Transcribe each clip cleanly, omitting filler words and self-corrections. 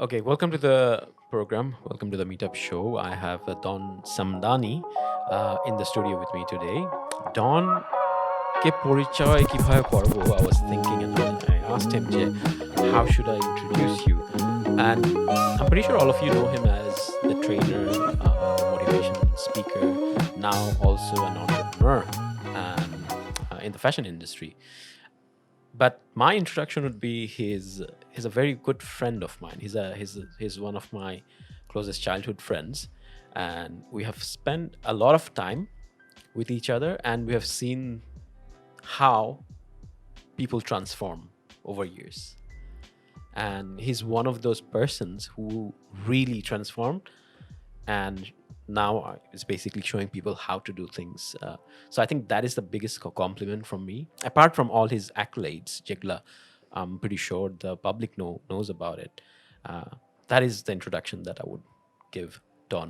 Okay, welcome to the program. Welcome to the meetup show. I have Don Sumdany in the studio with me today. Don কে পরিচয় কিভাবে করব? I was thinking and I asked him যে, how should I introduce you? And I'm pretty sure all of you know him as the trainer, the motivation speaker, now also an entrepreneur and, in the fashion industry. But my introduction would be he's a very good friend of mine. He's one of my closest childhood friends, and we have spent a lot of time with each other, and we have seen how people transform over years. And he's one of those persons who really transformed and now is basically showing people how to do things. So I think that is the biggest compliment from me. Apart from all his accolades, Jegla, I'm pretty sure the public knows about it. That is the introduction that I would give Don.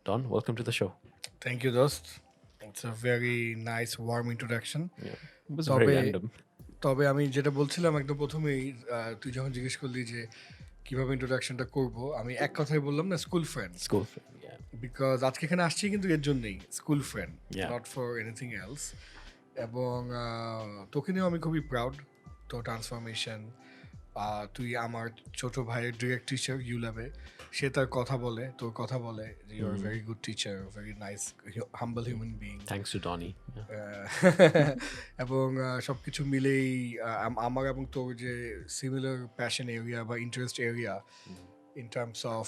Don, welcome to the show. Thank you, Dost. It's a very nice, warm introduction. Yeah, it was very তবে random. তবে আমি যেটা বলছিলাম একদম প্রথমেই তুই যখন জিজ্ঞেস করলি যে কিভাবে ইন্ট্রোডাকশনটা করব, আমি এক কথাই বললাম না, school friend. School friend, yeah. Because আজকে এখানে আসছি কিন্তু এর জন্যই, school friend, Yeah. Not for anything else. এবং তোকে নিয়েও আমি খুবই প্রাউড, তোর ট্রান্সফরমেশন। তুই আমার ছোট ভাইয়ের ডিরেক্ট টিচার ইউল্যাবে, সে তার কথা বলে, তোর কথা বলে যে you are very good teacher, very nice humble human being. Thanks to Donnie. Yeah. এবং সব কিছু মিলেই আমার এবং তোর যে সিমিলার প্যাশন এরিয়া বা interest area in terms of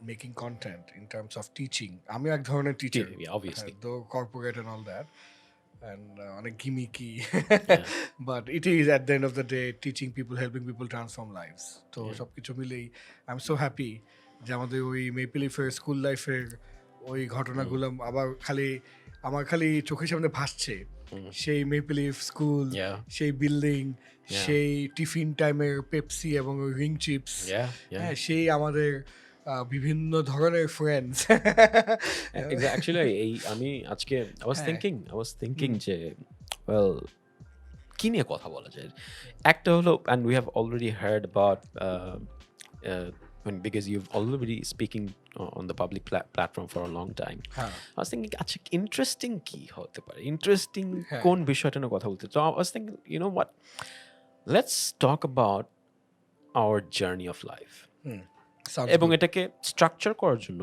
making content, in terms of teaching. আমি এক ধরনের teacher, Yeah, obviously. Though corporate and all that, and অনেক gimmicky, Yeah. But it is at the end of the day teaching people, helping people transform lives. তো সব কিছু মিলেই I am so happy যে আমাদের ওই মেপিলিফের স্কুল লাইফের ওই ঘটনাগুলো আবার আমার খালি চোখের সামনে ভাসছে। সেই মেপিলিফ স্কুল, Yeah. সেই বিল্ডিং, Yeah. সেই টিফিন টাইমের পেপসি এবং ওই রিং চিপস, Yeah, yeah. হ্যাঁ, সেই আমাদের বিভিন্ন ধরনের ফ্রেন্ডস। Actually, আমি আজকে I was thinking যে well কি নিয়ে কথা বলা যায় একটা হলো and we have already heard about because you've already speaking on the public platform for a long time. I was thinking আচ্ছা ইন্টারেস্টিং কি হতে পারে, ইন্টারেস্টিং কোন বিষয়টা নিয়ে কথা বলতে। So I was thinking, you know what, let's talk about our journey of life. এবং এটাকে স্ট্রাকচার করার জন্য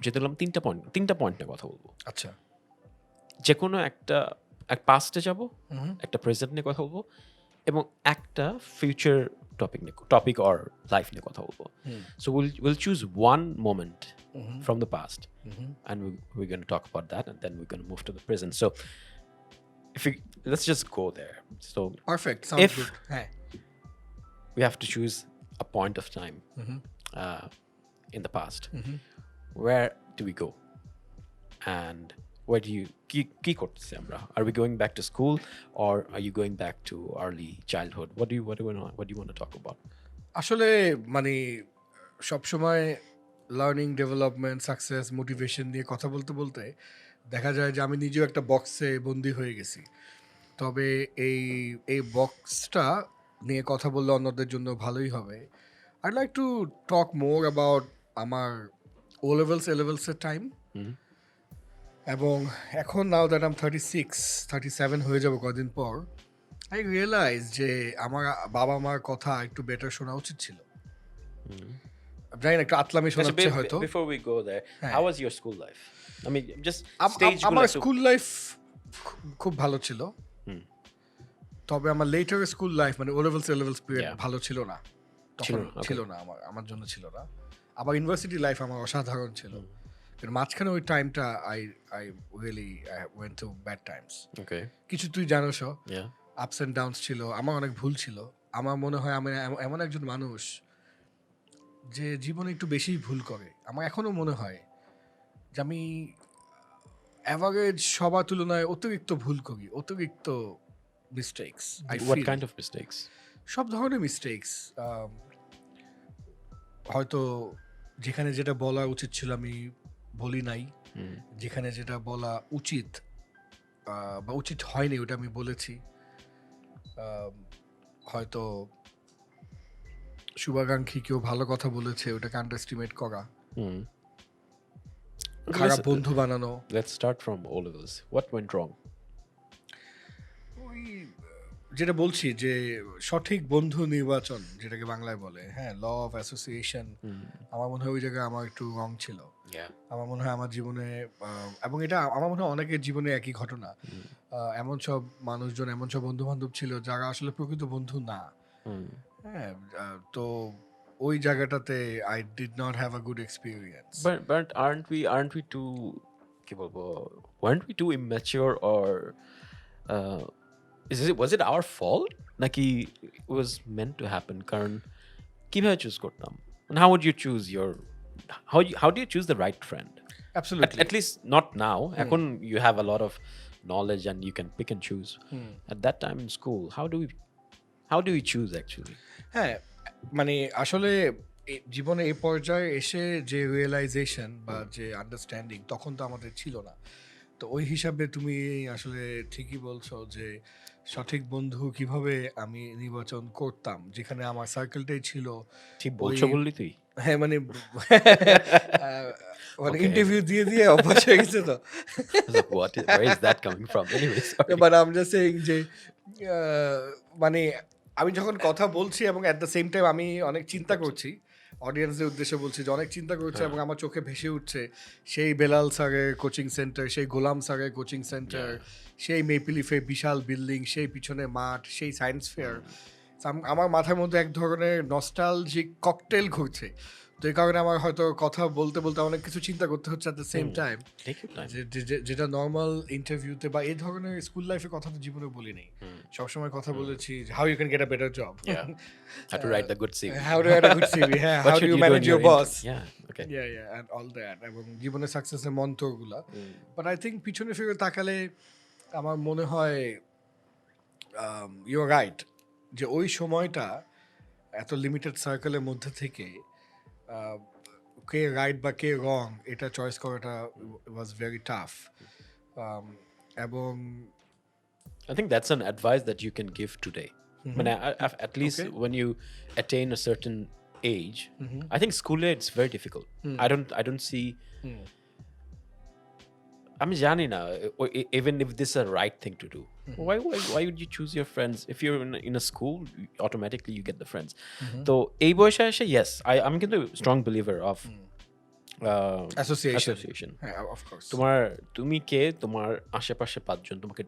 যেতে বললাম তিনটা পয়েন্ট নিয়ে কথা বলবো। আচ্ছা, যে কোনো একটা পাস্টে যাব, একটা প্রেজেন্ট নিয়ে কথা বলবো এবং একটা ফিউচার টপিক অর লাইফ নিয়ে কথা বলবো। So will choose one moment from the past and we're going to talk about that and then we're going to move to the present. So let's just go there. So perfect, sounds good. হ্যাঁ, we have to choose a point of time in the past. Where do we go and where do you কি করতেছি আমরা? Are we going back to school or are you going back to early childhood? What do you want to talk about? আসলে মানে সবসময় learning, development, success, motivation নিয়ে কথা বলতে বলতে দেখা যায় যে আমি নিজেও একটা বক্সে বন্দি হয়ে গেছি। তবে এই বক্সটা নিয়ে কথা বললে অন্যদের জন্য ভালোই হবে। I like to talk more about আমার ও লেভেলসের টাইম। এবং এখন নাও দ্যাট আম 37 হয়ে যাবো কদিন পর, আই রিয়েলাইজ যে আমার বাবা মার কথা একটু বেটার শোনা উচিত ছিল। জানি না, একটু আতলামি শোনাচ্ছে হয়তো। Before we go there, how was your school life? I mean, just stage আমার স্কুল লাইফ খুব ভালো ছিল, তবে আমার লেটার স্কুল লাইফ মানে ও লেভেলস পিরিয়ড ভালো ছিল না, তখন ছিল না, আমার জন্য ছিল না। আবার ইউনিভার্সিটি লাইফ আমার অসাধারণ ছিল, কিন্তু মাঝখানে ওই টাইমটা I really went to bad Times. Okay. কিছু তুই জানোস, Yeah. আপস অ্যান্ড ডাউনস ছিল, আমার অনেক ভুল ছিল। আমার মনে হয় আমি এমন একজন মানুষ যে জীবনে একটু বেশিই ভুল করে। আমার এখনো মনে হয় যে আমি অ্যাভারেজ সবার তুলনায় অতিরিক্ত ভুল করি, অতিরিক্ত mistakes. What kind of mistakes? সব ধরনের মিস্টেকস। হয়তো যেখানে যেটা বলা উচিত ছিল আমি বলি নাই, যেখানে যেটা বলা উচিত বা উচিত হয়নি ওটা আমি বলেছি। হয়তো শুভাকাঙ্ক্ষী কেউ ভালো কথা বলেছে ওটাকে আন্ডারস্টিমেট করা, Hmm. Okay, খারাপ বন্ধু বানানো, let's start from O levels. What went wrong? ওই যেটা বলছি যে সঠিক বন্ধু নির্বাচন যেটাকে বাংলায় বলে, হ্যাঁ, ল অফ অ্যাসোসিয়েশন, আমার মনে হয় ওই জায়গায় আমার একটু রং ছিল। Yeah. আমার মনে হয় আমার জীবনে এবং এটা আমার মনে হয় অনেকের জীবনে একই ঘটনা, এমন সব মানুষজন, এমন সব বন্ধু বান্ধব ছিল যারা আসলে প্রকৃত বন্ধু না। হ্যাঁ, তো ওই জায়গাটাতে I did not have a good experience. But aren't we too কি বলবো, weren't we too immature or uh, was it our fault নাকি it was meant to happen? কারণ কিভাবে চুজ করতাম? And how would you choose your how do you choose the right friend? Absolutely. At least not now. এখন you have a lot of knowledge and you can pick and choose. At that time in school, how do we choose actually? হ্যাঁ, মানে আসলে জীবনে এই পর্যায়ে এসে যে realisation বা যে আন্ডারস্ট্যান্ডিং তখন তো আমাদের ছিল না। তো ওই হিসাবে তুমি আসলে ঠিকই বলছো যে সঠিক বন্ধু কিভাবে আমি নির্বাচন করতাম, যেখানে আমার সার্কেলটাই ছিল ঠিক ওই, বলছো বললি তুই? হ্যাঁ মানে মানে Okay. ইন্টারভিউ দিয়ে দিয়ে অভ্যাস হয়ে গেছে তো। I was like, where is that coming from? Anyway, sorry. But I am just saying যে মানে আমি যখন কথা বলছি এবং অ্যাট দ্য সেম টাইম আমি অনেক চিন্তা করছি, অডিয়েন্সদের উদ্দেশ্যে বলছি যে অনেক চিন্তা করছি এবং আমার চোখে ভেসে উঠছে সেই বেলাল স্যারের কোচিং সেন্টার, সেই গোলাম স্যারের কোচিং সেন্টার, সেই মেপিলিফে বিশাল বিল্ডিং, সেই পিছনে মাঠ, সেই সায়েন্স ফেয়ার। আমার মাথার মধ্যে এক ধরনের নস্টালজিক ককটেল ঘুরছে। তো এই কারণে আমার হয়তো কথা বলতে বলতে অনেক কিছু চিন্তা করতে হচ্ছে at the same time, Take your time. যেটা নর্মাল ইন্টারভিউতে বা এই ধরনের স্কুল লাইফে কথা তো জীবনে বলি নেই। সবসময় কথা বলেছি how you can get a better job, Yeah. How to write the good CV. How do have a good CV, হ্যাঁ, What how do should you you do manage in your your boss, Yeah. Okay. And all that, এবং জীবনের সাকসেসের মন্ত্রগুলা। But I think পিছনে ফিরে তাকালে আমার মনে হয় ইউ আর রাইট, যে ওই সময়টা এত লিমিটেড সার্কেলের মধ্যে থেকে কে রাইট বা কে রং এটা চয়েস করাটা ওয়াজ ভেরি টাফ। এবং I think that's an advice that you can give today. When at least Okay. when you attain a certain age, I think school it's very difficult. I don't see. আমি জানি না, even if this is a right thing to do. Why would you choose your friends if you're in a school? Automatically you get the friends. তো এই বয়সে এসে yes, আমি কিন্তু strong believer of association. হ্যাঁ, অফ কোর্স তুমি কে, তোমার আশেপাশে পাঁচজন তোমাকে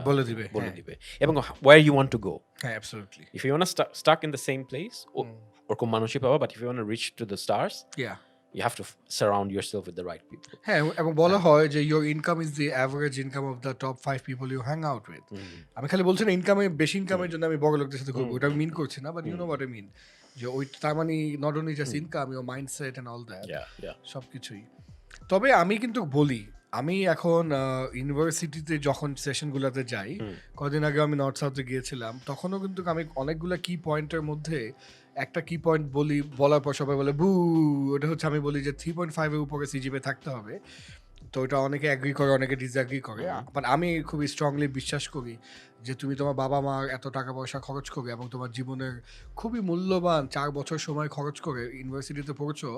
বলে দিবে, বলে হ্যাঁ। দিবে এবং where you want to go. হ্যাঁ, absolutely, If you want to stuck in the same place, ওরকম মানুষই পাবা, but if you want to reach to the stars, yeah, you have to surround yourself with the right people. হ্যাঁ, এবং বলা হয় যে your income is the average income of the top 5 people you hang out with. আমি খালি বলছি না ইনকামে বেশি ইনকামের জন্য আমি বড় লোকদের সাথে ঘুরবো, ওটা আমি মিন করছি না, but you know what I mean, যে ওই তার মানে not only just income, your mindset and all that, Yeah. সব কিছুই। তবে আমি কিন্তু বলি, আমি এখন ইউনিভার্সিটিতে যখন সেশনগুলোতে যাই, কদিন আগে আমি নর্থ সাউথে গিয়েছিলাম, তখনও কিন্তু আমি অনেকগুলো কি পয়েন্টের মধ্যে একটা কি পয়েন্ট বলার পর সবাই বলে বু, ওটা হচ্ছে আমি বলি যে 3.5 এর উপরে সিজিপি থাকতে হবে। তো ওটা অনেকে অ্যাগ্রি করে, অনেকে ডিসঅ্যাগ্রি করে, বাট আমি খুবই স্ট্রংলি বিশ্বাস করি যে তুমি তোমার বাবা মার এত টাকা পয়সা খরচ করে এবং তোমার জীবনের খুবই মূল্যবান 4 বছর সময় খরচ করে ইউনিভার্সিটিতে পড়ছো,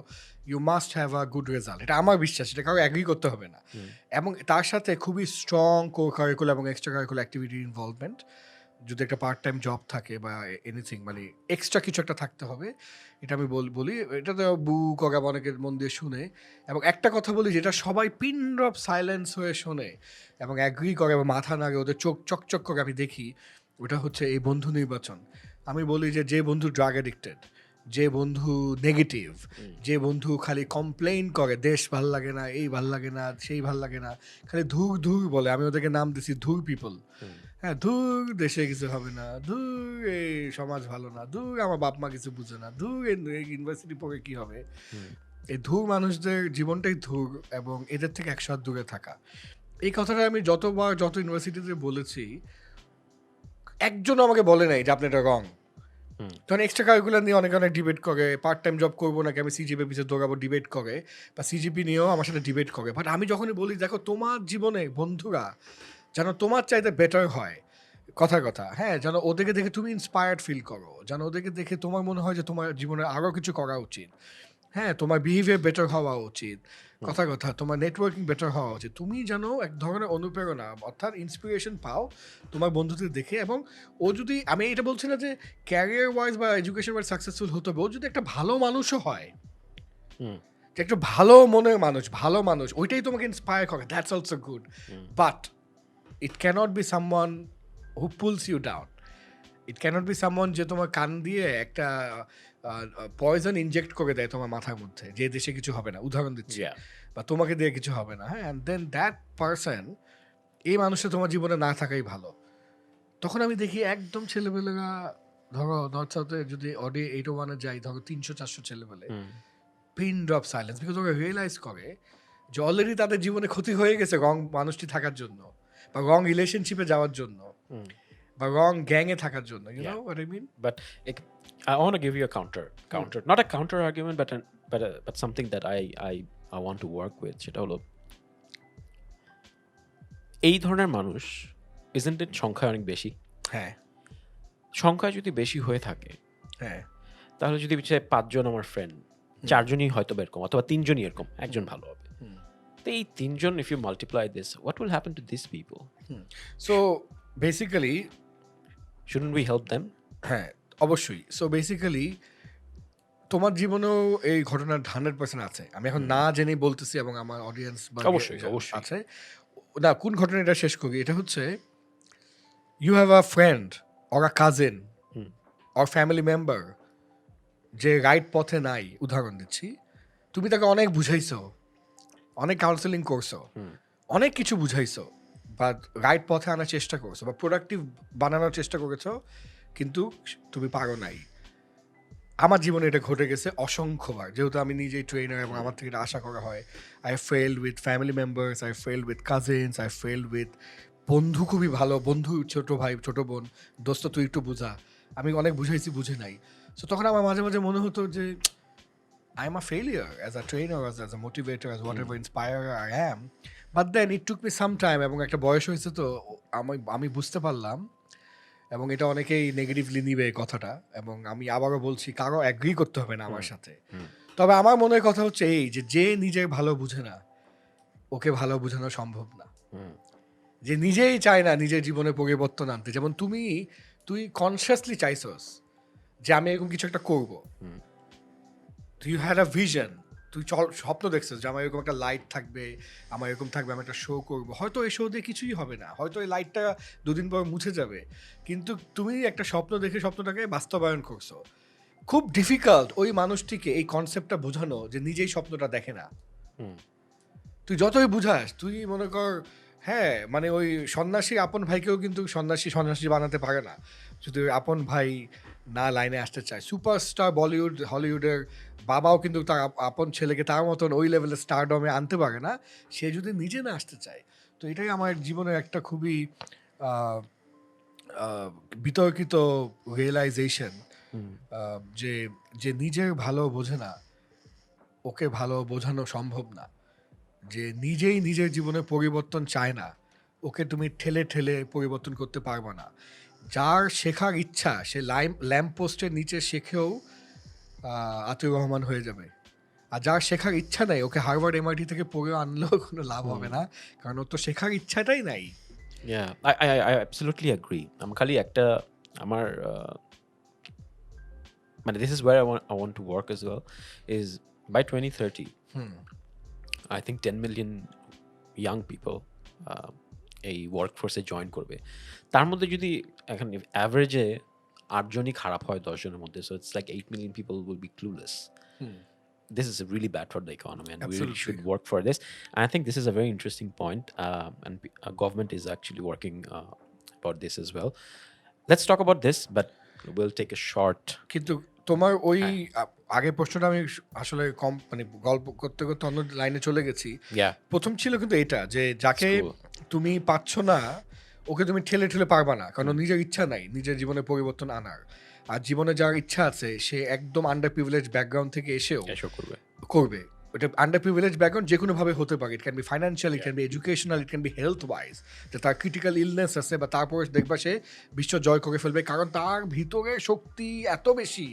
you must have a good result. এটা আমার বিশ্বাস, এটা কারো অ্যাগ্রি করতে হবে না। এবং তার সাথে খুবই স্ট্রং কো কারিকুলার এবং এক্সট্রা কারিকুলার অ্যাক্টিভিটি ইনভলভমেন্ট, যদি একটা পার্ট টাইম জব থাকে বা এনিথিং, মানে এক্সট্রা কিছু একটা থাকতে হবে, এটা আমি বলি। এটা তো বু করা অনেকের মন দিয়ে শুনে, এবং একটা কথা বলি যেটা সবাই পিন ড্রপ সাইলেন্স হয়ে শোনে এবং অ্যাগ্রি করে এবং মাথা নাড়ে, ওদের চোখ চকচক করে আমি দেখি, ওটা হচ্ছে এই বন্ধু নির্বাচন। আমি বলি যে বন্ধু ড্রাগ অ্যাডিক্টেড, যে বন্ধু নেগেটিভ, যে বন্ধু খালি কমপ্লেইন করে, দেশ ভাল লাগে না, এই ভাল লাগে না, সেই ভাল লাগে না, খালি ধুর ধুর বলে, আমি ওদেরকে নাম দিছি ধুর পিপল। হ্যাঁ, ধুর দেশে কিছু হবে না, ধুর এই সমাজ ভালো না, ধুর আমার বাপ মা কিছু বুঝে না, ধুর এই ইউনিভার্সিটি পড়ে কি হবে। এই ধুর মানুষদের জীবনটাই ধুর, এবং এদের থেকে 100 হাত দূরে থাকা। এই কথাটা আমি যত ইউনিভার্সিটিতে বলেছি, একজন আমাকে বলে নাই যে আপনি এটা রং। তখন এক্সট্রা কারিকুলার নিয়ে অনেক ডিবেট করে, পার্ট টাইম জব করবো নাকি আমি সিজিপি পিছিয়ে দৌড়াবো ডিবেট করে, বা সিজিপি নিয়েও আমার সাথে ডিবেট করে। বাট আমি যখনই বলি দেখো তোমার জীবনে বন্ধুরা যেন তোমার চাইতে বেটার হয়, কথা হ্যাঁ, যেন ওদেরকে দেখে তুমি ইন্সপায়ার্ড ফিল করো, যেন ওদেরকে দেখে তোমার মনে হয় যে তোমার জীবনে আরো কিছু করা উচিত। হ্যাঁ, তোমার বিহেভিয়ার বেটার হওয়া উচিত। হুম, কথা তোমার নেটওয়ার্কিং বেটার হওয়া উচিত। তুমি যেন এক ধরনের অনুপ্রেরণা অর্থাৎ ইন্সপিরেশন পাও তোমার বন্ধুদের দেখে। এবং ও যদি, আমি এটা বলছি না যে ক্যারিয়ার ওয়াইজ বা এডুকেশন ওয়াইজ সাকসেসফুল হতে হবে, ও যদি একটা ভালো মানুষও হয়, হুম, যে একটা ভালো মনের মানুষ, ভালো মানুষ, ওইটাই তোমাকে ইন্সপায়ার করে, that's also good. Hmm. But it can't be someone who pulls you down. It can't be someone যে তোমার কান দিয়ে একটা পয়জন ইনজেক্ট করে দেয় তোমার মাথার মধ্যে, যে দেশে কিছু হবে না, উদাহরণ দিচ্ছি, Yeah. বা তোমাকে দিয়ে কিছু হবে না, হ্যাঁ, অ্যান্ড দেন দ্যাট পারসন, এই মানুষটা তোমার জীবনে না থাকাই ভালো। তখন আমি দেখি একদম ছেলেপেলেরা, ধরো নর্থ সাউথে যদি অডি 801-এ যাই, ধরো 300-400 ছেলেপেলে, হুম, পিন ড্রপ সাইলেন্স, বিকজ ওরা রিয়েলাইজ করে যে অলরেডি তাদের জীবনে ক্ষতি হয়ে গেছে রং মানুষটি থাকার জন্য, বা রং রিলেশনশিপে যাওয়ার জন্য, হুম। বা রং গ্যাংয়ে থাকার জন্য, you Yeah. Know what I mean? But I want to give you a counter, not a counter argument, but something that I want to work with. সেটা হলো এই ধরনের মানুষ, isn't it সংখ্যায় অনেক বেশি? হ্যাঁ, সংখ্যায় যদি বেশি হয়ে থাকে, হ্যাঁ, তাহলে যদি বিচারে 5 জন আমার ফ্রেন্ড, 4 জনই হয়তো এরকম, অথবা 3 জনই এরকম, একজন ভালো হবে। তো এই 3 জন, if you multiply this, what will happen to these people? So basically, Shouldn't we help them? হ্যাঁ, অবশ্যই। সো বেসিক্যালি তোমার জীবনেও এই ঘটনার 100% আছে। আমি এখন না জেনেই বলতেছি, এবং আমার অডিয়েন্স বা অবশ্যই, অবশ্যই। আছে। না, কোন ঘটনাটা শেষ করি, এটা হচ্ছে, you have a friend or a cousin hmm, or family member যে রাইট পথে নাই, উদাহরণ দিচ্ছি। তুমি তাকে অনেক বুঝাইছো, অনেক কাউন্সেলিং করছো, অনেক কিছু বুঝাইছো, বা রাইট পথে আনার চেষ্টা করছো, বা প্রোডাক্টিভ বানানোর চেষ্টা করেছো, কিন্তু তুমি পারো নাই। আমার জীবনে এটা ঘটে গেছে অসংখ্যবার, যেহেতু আমি নিজেই ট্রেনার এবং আমার থেকে এটা আশা করা হয়। I failed with family members, I failed with cousins, I failed with বন্ধু, খুবই ভালো বন্ধু, ছোট ভাই, ছোট বোন, দোস্ত তুই একটু বোঝা। আমি অনেক বুঝাইছি, বুঝে নাই। সো তখন আমার মাঝে মাঝে মনে হতো যে I am a failure as a trainer, as a motivator, as whatever inspirer I am. But then it took me some time, এবং একটা বয়স হয়েছে, তো আমি বুঝতে পারলাম, এবং এটা অনেকেই নেগেটিভলি নিবে এই কথাটা, এবং আমি আবারও বলছি, কারো অ্যাগ্রি করতে হবে না আমার সাথে। তবে আমার মনের কথা হচ্ছে এই, যে যে নিজের ভালো বুঝে না, ওকে ভালো বোঝানো সম্ভব না। যে নিজেই চায় না নিজের জীবনে পরিবর্তন আনতে, যেমন তুই কনসিয়াসলি চাইছস যে আমি এরকম কিছু একটা করবো, ইউ হ্যাড আ ভিশন, তুই স্বপ্ন দেখছিস যে আমার এরকম একটা লাইট থাকবে, আমার এরকম থাকবে, আমি একটা শো করবো। হয়তো এই শো দিয়ে কিছুই হবে না, হয়তো এই লাইটটা 2 দিন পর মুছে যাবে, কিন্তু তুমি একটা স্বপ্ন দেখে স্বপ্নটাকে বাস্তবায়ন করছো। খুব ডিফিকাল্ট ওই মানুষটিকে এই কনসেপ্টটা বোঝানো যে নিজেই স্বপ্নটা দেখে না। তুই যতই বুঝাস, তুই মনে কর, হ্যাঁ, মানে ওই সন্ন্যাসী আপন ভাইকেও কিন্তু সন্ন্যাসী বানাতে পারে না, যদি ওই আপন ভাই না লাইনে আসতে চায়। সুপারস্টার বলিউড হলিউডের বাবাও কিন্তু তার আপন ছেলেকে তার মতন ওই লেভেলের স্টারডমে আনতে পারে না, সে যদি নিজে না আসতে চায়। তো এটাই আমার জীবনের একটা খুবই আহ, আহ, বিতর্কিত রিয়েলাইজেশন, যে যে নিজের ভালো বোঝে না, ওকে ভালো বোঝানো সম্ভব না। যে নিজেই নিজের জীবনে পরিবর্তন চায় না, ওকে তুমি ঠেলে ঠেলে পরিবর্তন করতে পারবে না। যার শেখার ইচ্ছা, সে ল্যাম্প পোস্টের নিচে শেখেও আতিউর রহমান হয়ে যাবে। আর যার শেখার ইচ্ছা নাই, ওকে হার্ভার্ড এমআইটি থেকে পড়ে আনলেও কোনো লাভ হবে না, কারণ ওর তো শেখার ইচ্ছাটাই নাই। Yeah, I absolutely agree. খালি একটা আমার মানে this is where I want to work as well, is by 2030 I think 10 million young people এই ওয়ার্কফোর্সে জয়েন করবে। তার মধ্যে যদি এখন অ্যাভারেজে 8 জনই খারাপ হয় 10 জনের মধ্যে, so it's like 8 million people will be clueless. This is really bad for the economy, and we really Absolutely. should work for this. And I think this is a very interesting point, and government is actually working about this as well. Let's talk about this, but we'll take a short. কিন্তু তোমার ওই আগের প্রশ্নটা আমি আসলে কম, মানে গল্প করতে করতে অন্য লাইনে চলে গেছি। Yeah, প্রথম ছিল কিন্তু এটা, যে যাকে School. তুমি পাচ্ছ না, ওকে তুমি ঠেলে ঠেলে পারবা না, কারণ নিজের ইচ্ছা নাই নিজের জীবনে পরিবর্তন আনার। আর জীবনে যার ইচ্ছা আছে, সে একদম আন্ডার প্রিভিলেজ ব্যাকগ্রাউন্ড থেকে এসেও এসব করবে। করবে। ওটা আন্ডার প্রিভিলেজ ব্যাকগ্রাউন্ড যে কোনোভাবে হতে পারে, ইট can B financial, it can B educational, it can B health wise, যে তার ক্রিটিক্যাল ইলনেস আছে বা তারপরে দেখবা সে বিশ্ব জয় করে ফেলবে, কারণ তার ভিতরে শক্তি এত বেশি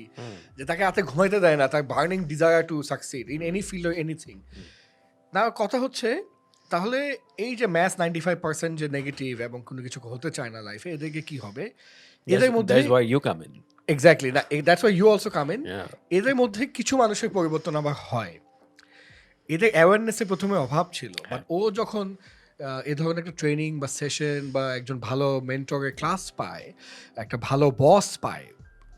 যে তাকে রাতে ঘুমাইতে দেয় না, তার burning desire to succeed in any field or anything. না, কথা হচ্ছে তাহলে এই যে ম্যাথ 95% যে নেগেটিভ এবং কোনো কিছু হতে চায় না লাইফে, এদেরকে কি হবে? এদের মধ্যে That's why you come in. Exactly, না that's why you also come in. Yeah. এদের মধ্যে কিছু মানুষের পরিবর্তন আবার হয়, এদের অ্যাওয়ারনেসের প্রথমে অভাব ছিল, বাট ও যখন এ ধরনের একটা ট্রেনিং বা সেশন বা একজন ভালো মেন্টরের ক্লাস পায়, একটা ভালো বস পায়,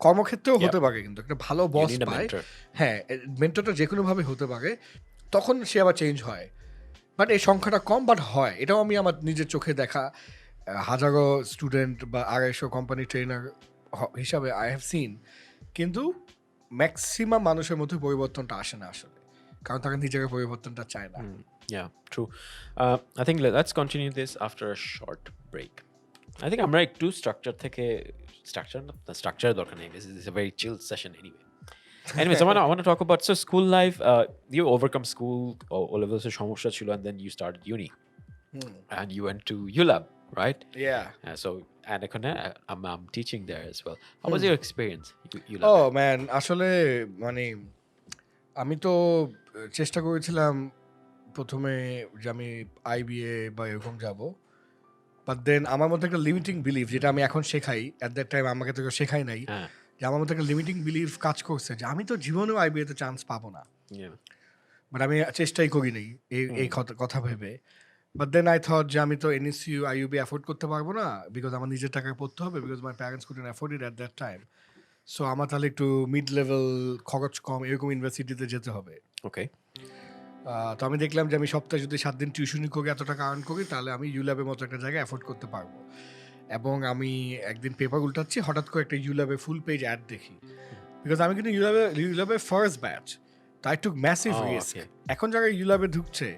কর্মক্ষেত্রেও হতে পারে, কিন্তু একটা ভালো You বস need a পায়, mentor. হ্যাঁ মেন্টরটা যে কোনোভাবে হতে পারে, তখন সে আবার চেঞ্জ হয়। বাট এই সংখ্যাটা কম, বাট হয়। এটাও আমি আমার নিজের চোখে দেখা হাজারো স্টুডেন্ট বা 250 কোম্পানি ট্রেনার হিসাবে আই হ্যাভ সিন, কিন্তু ম্যাক্সিমাম মানুষের মধ্যে পরিবর্তনটা আসে না আসলে, কারণ তারা নিজের পরিবর্তনটা চায় না। Yeah, true. I think let's continue this after a short break. I think আমরা একটু স্ট্রাকচার থেকে স্ট্রাকচার দরকার নেই. This is a very chill session anyway. Anyways, I want to talk about school life. You overcome school O levels এর সমস্যা ছিল, and then you started uni, and you went to ULab, right? Yeah. So and এখানে I'm teaching there as well. How was your experience? ULab. Oh man, আসলে মানে আমি তো চেষ্টা করেছিলাম প্রথমে যে আমি আইবিএ বা এরকম যাব, বাট দেন আমার মধ্যে একটা লিমিটিং বিলিফ, যেটা আমি এখন শেখাই, অ্যাট দ্যাট টাইম আমাকে তো কেউ শেখাই নাই, হ্যাঁ, যে আমার মধ্যে একটা লিমিটিং বিলিফ কাজ করছে যে আমি তো জীবনেও আইবিএতে চান্স পাবো না, yeah. বাট আমি চেষ্টাই করি নাই এই কথা ভেবে। বাট দেন আই থট যে আমি তো এনএসইউ আইইউবি অ্যাফোর্ড করতে পারবো না, বিকজ আমার নিজের টাকায় পড়তে হবে, because my parents couldn't afford it at that time. So আমার তাহলে একটু মিড লেভেল, খরচ কম এরকম ইউনিভার্সিটিতে যেতে হবে। Okay. তো আমি দেখলাম যে আমি সপ্তাহে যদি 7 দিন টিউশনি করে এত টাকা আর্ন করি, তাহলে আমি ইউল্যাবের মতো একটা জায়গায় অ্যাফোর্ড করতে পারবো। এবং আমি একদিন পেপার উল্টাচ্ছি, হঠাৎ করে একটা ইউল্যাবের ফুল পেজ অ্যাড দেখি, বিকজ আমি কিন্তু ইউল্যাবের ফার্স্ট ব্যাচ, তো আই টুক ম্যাসিভ রিস্ক। এখন যারা ইউল্যাবে ঢুকছে,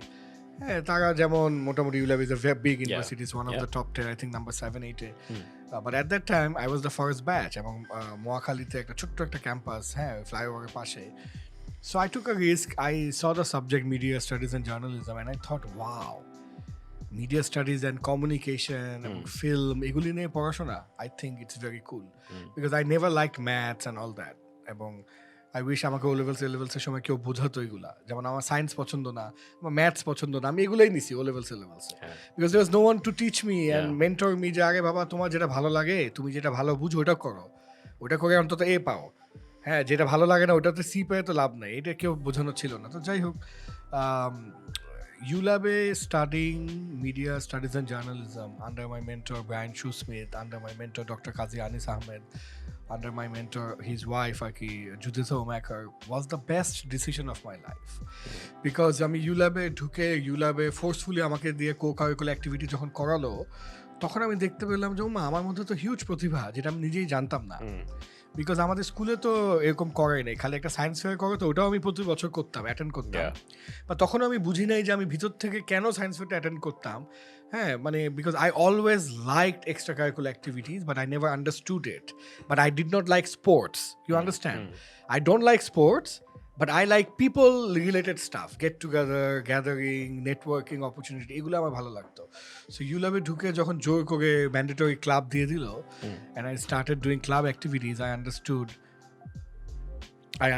হ্যাঁ তারা যেমন মোটামুটি ULAB is a big university, is one of the top 10, I think number 7-8-এ। But at that time I was the first batch, এবং মহাখালীতে একটা ছোট্ট একটা ক্যাম্পাস, হ্যাঁ ফ্লাইওভারের পাশে। So I took a risk. I saw the subject media studies and journalism, and I thought, wow, media studies and communication and film, এগুলি নিয়ে পড়াশোনা, I think it's very cool. Because I never liked maths and all that. এবং I wish আমাকে ও লেভেলসের সময় কেউ বোঝাতো এগুলা, যেমন আমার সায়েন্স পছন্দ না, আমার ম্যাথস পছন্দ না, আমি এগুলোই নিছি ও লেভেলসে। Because there was no one to teach me and mentor me যে আগে বাবা তোমার যেটা ভালো লাগে, তুমি যেটা ভালো বুঝো ওটা করো, ওটা করে অন্তত এ পাও, হ্যাঁ যেটা ভালো লাগে না ওটাতে সি পেয়ে তো লাভ নেই, এটা কেউ বোঝানো ছিল না। তো যাই হোক, ইউল্যাবে studying media studies and journalism under my mentor Brian Shoesmith, under my mentor doctor Kazi Anis Ahmed, under my mentor his wife আর কি Judisa Omaker, was the best decision of my life. Because আমি ইউল্যাবে ঢুকে, ইউল্যাবে ফোর্সফুলি আমাকে দিয়ে co curricular activity যখন করালো, তখন আমি দেখতে পেলাম যে আমার মধ্যে তো হিউজ প্রতিভা, যেটা আমি নিজেই জানতাম না। বিকজ আমাদের স্কুলে তো এরকম করাই নাই, খালি একটা সায়েন্স ফেয়ার করে, তো ওটাও আমি প্রতি বছর করতাম, অ্যাটেন্ড করতাম, বা তখন আমি বুঝি নাই যে আমি ভিতর থেকে কেন সায়েন্স ফেয়ারটা অ্যাটেন্ড করতাম। হ্যাঁ মানে because I always liked extracurricular activities, but I never understood it, but I did not like sports, you understand? I don't like sports, but I like people related stuff, get together, gathering, networking opportunity, এগুলো আমার ভালো লাগতো। So ইউল্যাবে ঢুকে যখন জোর করে mandatory club দিয়ে দিল, and I started doing club activities, I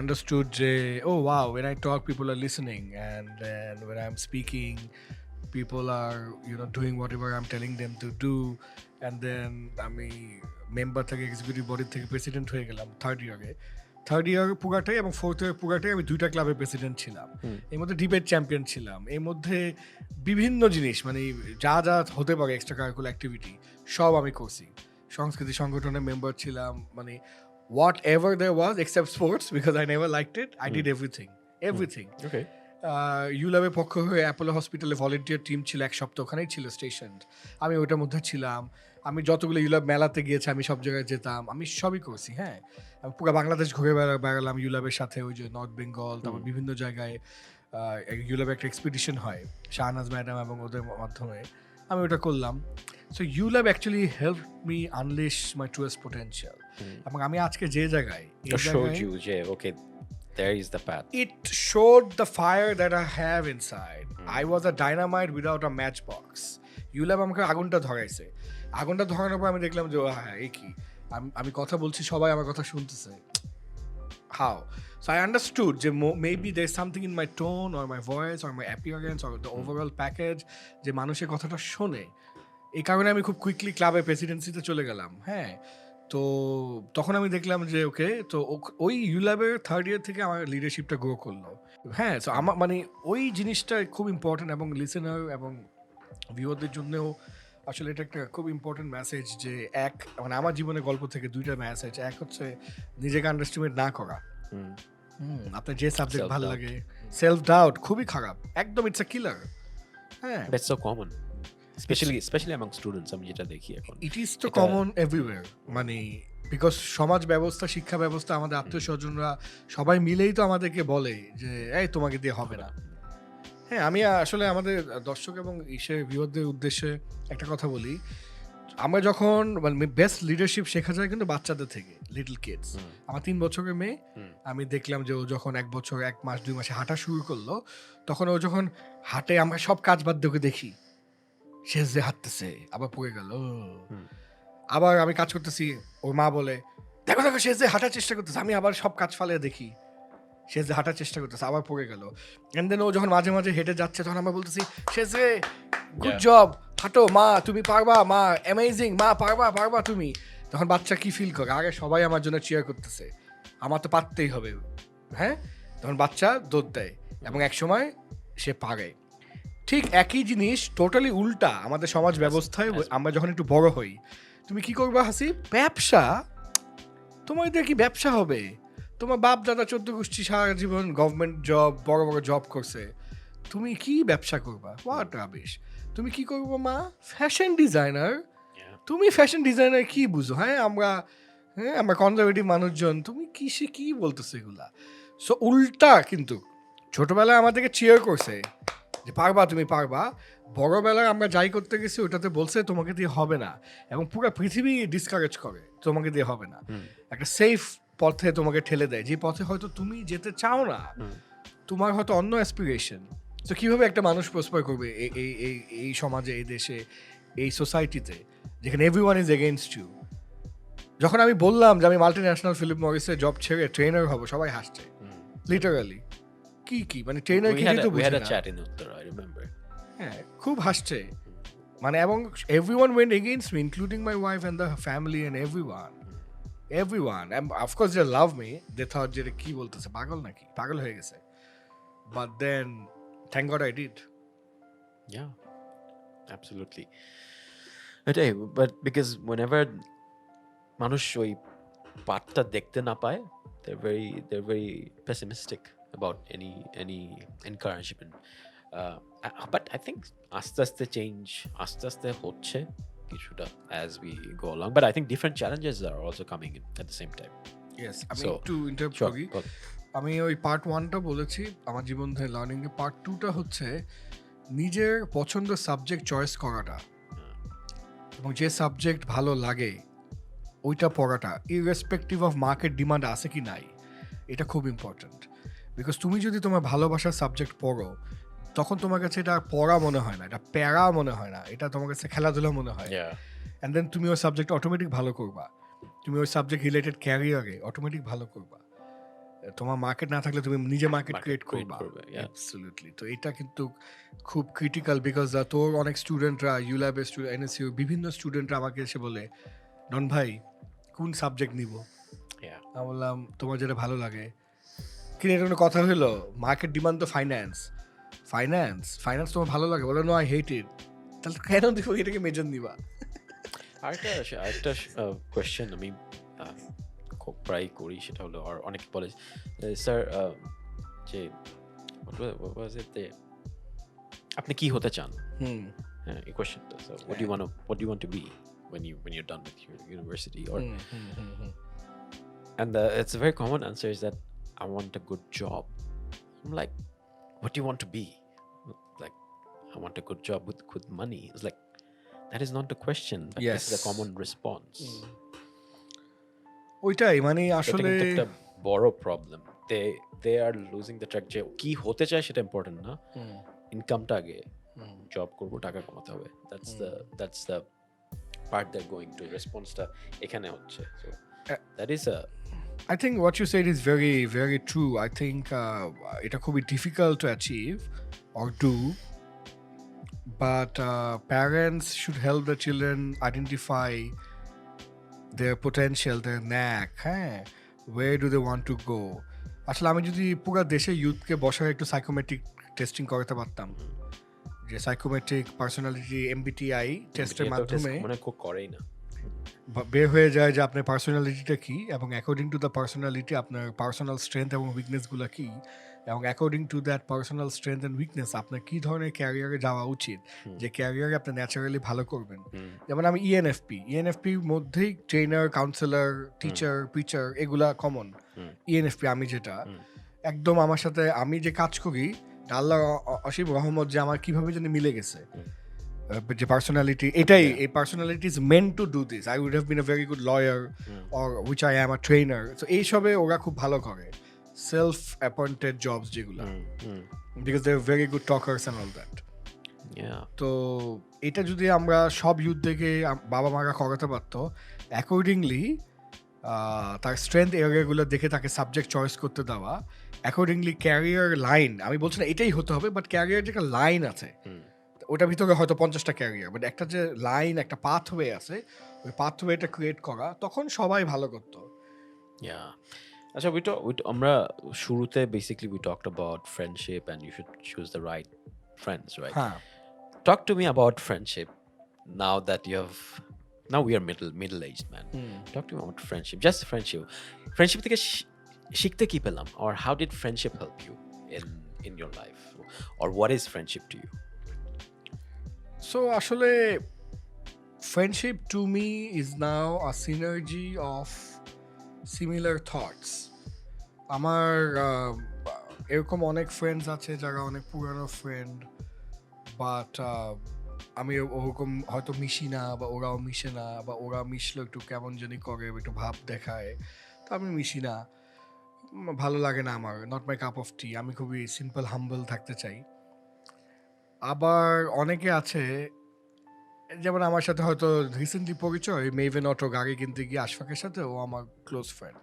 understood যে oh wow, when I talk people are listening, and then when I'm speaking people are doing whatever I'm telling them to do, and then আমি member থেকে executive body থেকে president হয়ে গেলাম third year পুরাটাই, এবং fourth year পুরাটাই আমি 2টা ক্লাবের প্রেসিডেন্ট ছিলাম, এর মধ্যে ডিবেট চ্যাম্পিয়ন ছিলাম, এর মধ্যে বিভিন্ন জিনিস মানে যা হতে পারে এক্সট্রা কারিকুলার অ্যাক্টিভিটি সব আমি করছি, সংস্কৃতি সংগঠনের মেম্বার ছিলাম, মানে whatever there was except sports, because I never liked it, I did everything. Okay. ইউল্যাবের পক্ষ হয়ে অ্যাপোলো হসপিটালে ভলেন্টিয়ার টিম ছিল, এক সপ্তাহ ওখানেই ছিল স্টেশন, আমি ওইটার মধ্যে ছিলাম। আমি যতগুলো ইউল্যাব মেলাতে গিয়েছি আমি সব জায়গায় যেতাম, আমি সবই করছি। হ্যাঁ আমি পুরো বাংলাদেশ ঘুরে বেড়ালাম ইউল্যাবের সাথে, ওই যে নর্থ বেঙ্গল, তারপর বিভিন্ন জায়গায় ইউল্যাবে একটা এক্সপিডিশন হয় শাহনাজ ম্যাডাম এবং ওদের মাধ্যমে, আমি ওটা করলাম। So ULAB actually help me unleash my truest potential, এবং আমি আজকে যে জায়গায় It showed you যে okay, there is the path. It showed the fire that I have inside. I was a dynamite without a matchbox. ULAB আমাকে আগুনটা ধরাইছে। আগুনটা ধরানোর পর আমি দেখলাম যে হ্যাঁ এই কি, আমি কথা বলছি, সবাই আমার কথা শুনতেছে। How? So I understood যে maybe there's something in my tone or my voice or my appearance or the overall package যে মানুষের কথাটা শোনে। এই কারণে আমি খুব কুইকলি ক্লাবের প্রেসিডেন্সিতে চলে গেলাম। হ্যাঁ, তো তখন আমি দেখলাম যে ওকে, তো ওই ইউল্যাবের থার্ড ইয়ার থেকে আমার লিডারশিপটা গ্রো করলো। হ্যাঁ, তো আমার মানে ওই জিনিসটা খুব ইম্পর্টেন্ট, এবং লিসেনার এবং ভিউয়ারদের জন্যও আসলে এটা একটা খুব ইম্পর্টেন্ট মেসেজ যে মানে আমার জীবনের গল্প থেকে দুইটা মেসেজ। এক হচ্ছে নিজেকে আন্ডারস্টিমেট না করা। আপনার যে সাবজেক্ট ভালো লাগে, সেলফ ডাউট খুবই খারাপ, একদম ইটস আ কিলার। হ্যাঁ, that's so common, specially among students. আমি যেটা দেখি এখন ইট ইজ তো কমন এভরিওয়্যার, মানে বিকজ সমাজ ব্যবস্থা, শিক্ষা ব্যবস্থা, আমাদের আত্মীয় স্বজনরা সবাই মিলেই তো আমাদেরকে বলে যে এই তোমাকে দিয়ে হবে না। হ্যাঁ, আমি আসলে আমাদের দর্শক এবং ভিউয়ারদের উদ্দেশ্যে একটা কথা বলি, আমরা যখন মানে বেস্ট লিডারশিপ শেখা যায় কিন্তু বাচ্চাদের থেকে, লিটল কিডস। আমার 3 বছরের মেয়ে, আমি দেখলাম যে ও যখন 1 বছর 1 মাস 2 মাসে হাঁটা শুরু করলো, তখন ও যখন হাঁটে আমরা সব কাজ বাদ দিয়ে দেখি সে যে হাঁটতেছে, আবার পড়ে গেল। আবার আমি কাজ করতেছি, ওর মা বলে দেখো দেখো সে যে হাঁটার চেষ্টা করতেছে, আমি আবার সব কাজ ফালিয়ে দেখি সে যে হাঁটার চেষ্টা করতেছে, আবার পড়ে গেল। এন্ড দেন ও যখন মাঝে মাঝে হেঁটে যাচ্ছে, তখন আমরা বলতেছি সে যে গুড জব, হাঁটো মা, তুমি পারবা মা, অ্যামেজিং মা, পারবা পারবা তুমি। তখন বাচ্চা কি ফিল করে, আগে সবাই আমার জন্য চিয়ার করতেছে, আমার তো পারতেই হবে। হ্যাঁ, তখন বাচ্চা দৌড় দেয় এবং একসময় সে পারে। ঠিক একই জিনিস টোটালি উল্টা আমাদের সমাজ ব্যবস্থায়। আমরা যখন একটু বড় হই, তুমি কি করবা হাসি, ব্যবসা, তোমার দিয়ে কি ব্যবসা হবে? তোমার বাপ দাদা 14 গোষ্ঠী সারা জীবন গভর্নমেন্ট জব, বড় বড় জব করছে, তুমি কি ব্যবসা করবা? What rubbish. তুমি কি করবো মা, ফ্যাশন ডিজাইনার। তুমি ফ্যাশন ডিজাইনার কি বুঝো? আমরা কনজারভেটিভ মানুষজন, তুমি কি বলতেছো এগুলা? সো উল্টা কিন্তু ছোটবেলায় আমাদেরকে চিয়ার করছে যে পারবা তুমি পারবা, বড়বেলায় আমরা যাই করতে গেছি ওটাতে বলছে তোমাকে দিয়ে হবে না, এবং পুরো পৃথিবী ডিসকারেজ করে তোমাকে দিয়ে হবে না। একটা সেফ পথে তোমাকে ঠেলে দেয়, যে পথে হয়তো তুমি যেতে চাও না, তোমার হয়তো অন্য অ্যাসপিরেশন। তো কিভাবে একটা মানুষ প্রসপার করবে এই সমাজে, এই দেশে, এই সোসাইটিতে যেখানে এভরিওয়ান ইজ এগেইনস্ট ইউ? যখন আমি বললাম যে আমি মাল্টি ন্যাশনাল ফিলিপ মরিসে জব ছেড়ে ট্রেনার হব, সবাই হাসছে লিটারালি। কি মানে ট্রেনার কি তো বুঝি না। হ্যাঁ, খুব হাসছে মানে, এবং everyone went against me including my wife and the family and everyone and of course they love me, they thought যে কি বলতেছে, পাগল নাকি, পাগল হয়ে গেছে। But then thank God I did. Yeah, absolutely. But because whenever মানুষ ওই পাঠটা দেখতে না পায়, they're very pessimistic about any encouragement. But I think আস্তে আস্তে হচ্ছে কিছুটা as we go along, but I think different challenges are also coming in at the same time. Yes, আমি একটু ইন্টারাপ্ট করি। Sure. আমি ওই পার্ট 1টা বলেছি আমার জীবন থেকে লার্নিং এর। পার্ট 2টা হচ্ছে নিজের পছন্দের সাবজেক্ট চয়েস করাটা, এবং যে সাবজেক্ট ভালো লাগে ওইটা পড়াটা, ইররেসপেক্টিভ অফ মার্কেট ডিমান্ড আছে কি নাই, এটা খুব ইম্পর্ট্যান্ট। বিকজ তুমি যদি তোমার ভালোবাসার সাবজেক্ট পড়ো, তখন তোমার কাছে এটা পড়া মনে হয় না, এটা প্যারা মনে হয় না, এটা তোমার কাছে খেলাধুলা মনে হয়। অ্যান্ড দেন তুমি ওই সাবজেক্ট অটোমেটিক ভালো করবা, তুমি ওই সাবজেক্ট রিলেটেড ক্যারিয়ারে অটোমেটিক ভালো করবা। তোমার মার্কেট না থাকলে তুমি নিজে মার্কেট ক্রিয়েট করবা। অ্যাবসলিউটলি। তো এটা কিন্তু খুব ক্রিটিক্যাল, বিকজ তোর অনেক স্টুডেন্টরা, ইউল্যাবের স্টুডেন্ট, এনএসইউ বিভিন্ন স্টুডেন্টরা আমাকে এসে বলে ডন ভাই কোন সাবজেক্ট নিব? আমি বললাম তোমার যেটা ভালো লাগে। কিন্তু এটা কোনো কথা হইলো? মার্কেট ডিমান্ড তো ফাইন্যান্স তোমার ভালো লাগে? বলো নো আই হেট ইট। তাহলে কেন দিব এটাকে মেজর নিবা? আরেকটা কোয়েশ্চেন আমি খুব প্রায় করি, সেটা হলো, আর অনেকে বলে স্যার যে আপনি কি হতে চান? হ্যাঁ, এই কোয়েশ্চেনটা। So what do you want to be when you're done with your university? Or and it's a very common answer is that I want a good job. I'm like, what do you want to be? Like, I want a good job with money. It's like, that is not the question, but this is a common response. ওইটাই মানে আসলে একটা বড় problem. they are losing the track যে কি হতে চায় সেটা ইম্পর্টেন্ট না, ইনকামটা আগে, জব করব, টাকা কমাতে হবে, that's the part they're going to, রেসপন্সটা এখানে হচ্ছে, so that is a I think what you said is very, very true. I think এটা খুবই difficult to achieve or do, but parents should help the children identify their potential, their knack, হ্যাঁ, where do they want to go. আসলে আমি যদি পুরো দেশে ইউথকে বসার একটু সাইকোমেট্রিক টেস্টিং করাতে পারতাম, যে সাইকোমেট্রিক পার্সোনালিটি MBTI টেস্টের মাধ্যমে মনে করেই না, বের হয়ে যায় যে আপনার পার্সোনালিটিটা কি, এবং অ্যাকর্ডিং টু দ্য পার্সোনালিটি আপনার পার্সোনাল স্ট্রেংথ এবং উইকনেসগুলো কি, এবং according to that personal strength and weakness আপনার কী ধরনের ক্যারিয়ারে যাওয়া উচিত, যে ক্যারিয়ারে আপনি ন্যাচারালি ভালো করবেন। যেমন আমি ইএনএফপির মধ্যেই ট্রেনার, কাউন্সেলর, টিচার, প্রিচার এগুলা কমন। ইএনএফপি আমি যেটা একদম আমার সাথে আমি যে কাজ করি, আল্লাহ অসীম রহমত যে আমার কীভাবে যেন মিলে গেছে যে পার্সোনালিটি, এটাই এই personality is meant to do this. I would have been a very good lawyer or which I am a trainer. So এইসবে ওরা খুব ভালো করে, সেলফ অ্যাপয়েন্টেড জবস যেগুলো, because they are very good talkers and all that. তো এটা যদি আমরা সব ইউথ থেকে বাবা মারা করাতে পারতো, অ্যাকর্ডিংলি তার স্ট্রেংথ এরিয়াগুলো দেখে তাকে সাবজেক্ট চয়েস করতে দেওয়া, অ্যাকর্ডিংলি ক্যারিয়ার লাইন, আমি বলছি না এটাই হতে হবে, বাট ক্যারিয়ার যে একটা লাইন আছে, ওটার ভিতরে হয়তো 50টা ক্যারিয়ার, বাট একটা যে লাইন, একটা পাথওয়ে আছে, ওই পাথওয়েটা ক্রিয়েট করা, তখন সবাই ভালো করতো। আচ্ছা, আমরা শুরুতে basically we talked about friendship and you should choose the right friends, right? Talk to me about friendship now that now we are middle-aged, man. Talk to me about friendship, just friendship থেকে শিখতে কি পেলাম, or how did friendship help you in your life, or what is friendship to you? So আসলে friendship to me is now a synergy of similar thoughts. আমার এরকম অনেক friends আছে যারা অনেক পুরানো ফ্রেন্ড, বাট আমি ওরকম হয়তো মিশি না, বা ওরাও মিশে না, বা ওরা মিশলো একটু কেমন জানি করে, একটু ভাব দেখায়, তো আমি মিশি না, ভালো লাগে না আমার, নট মাই কাপ অফ টি। আমি খুবই সিম্পল হাম্বল থাকতে চাই। আবার অনেকে আছে, যেমন আমার সাথে হয়তো রিসেন্টলি পরিচয়, মেভেন অটো গাড়ি কিনতে গিয়ে আশফাকের সাথে, ও আমার ক্লোজ ফ্রেন্ড,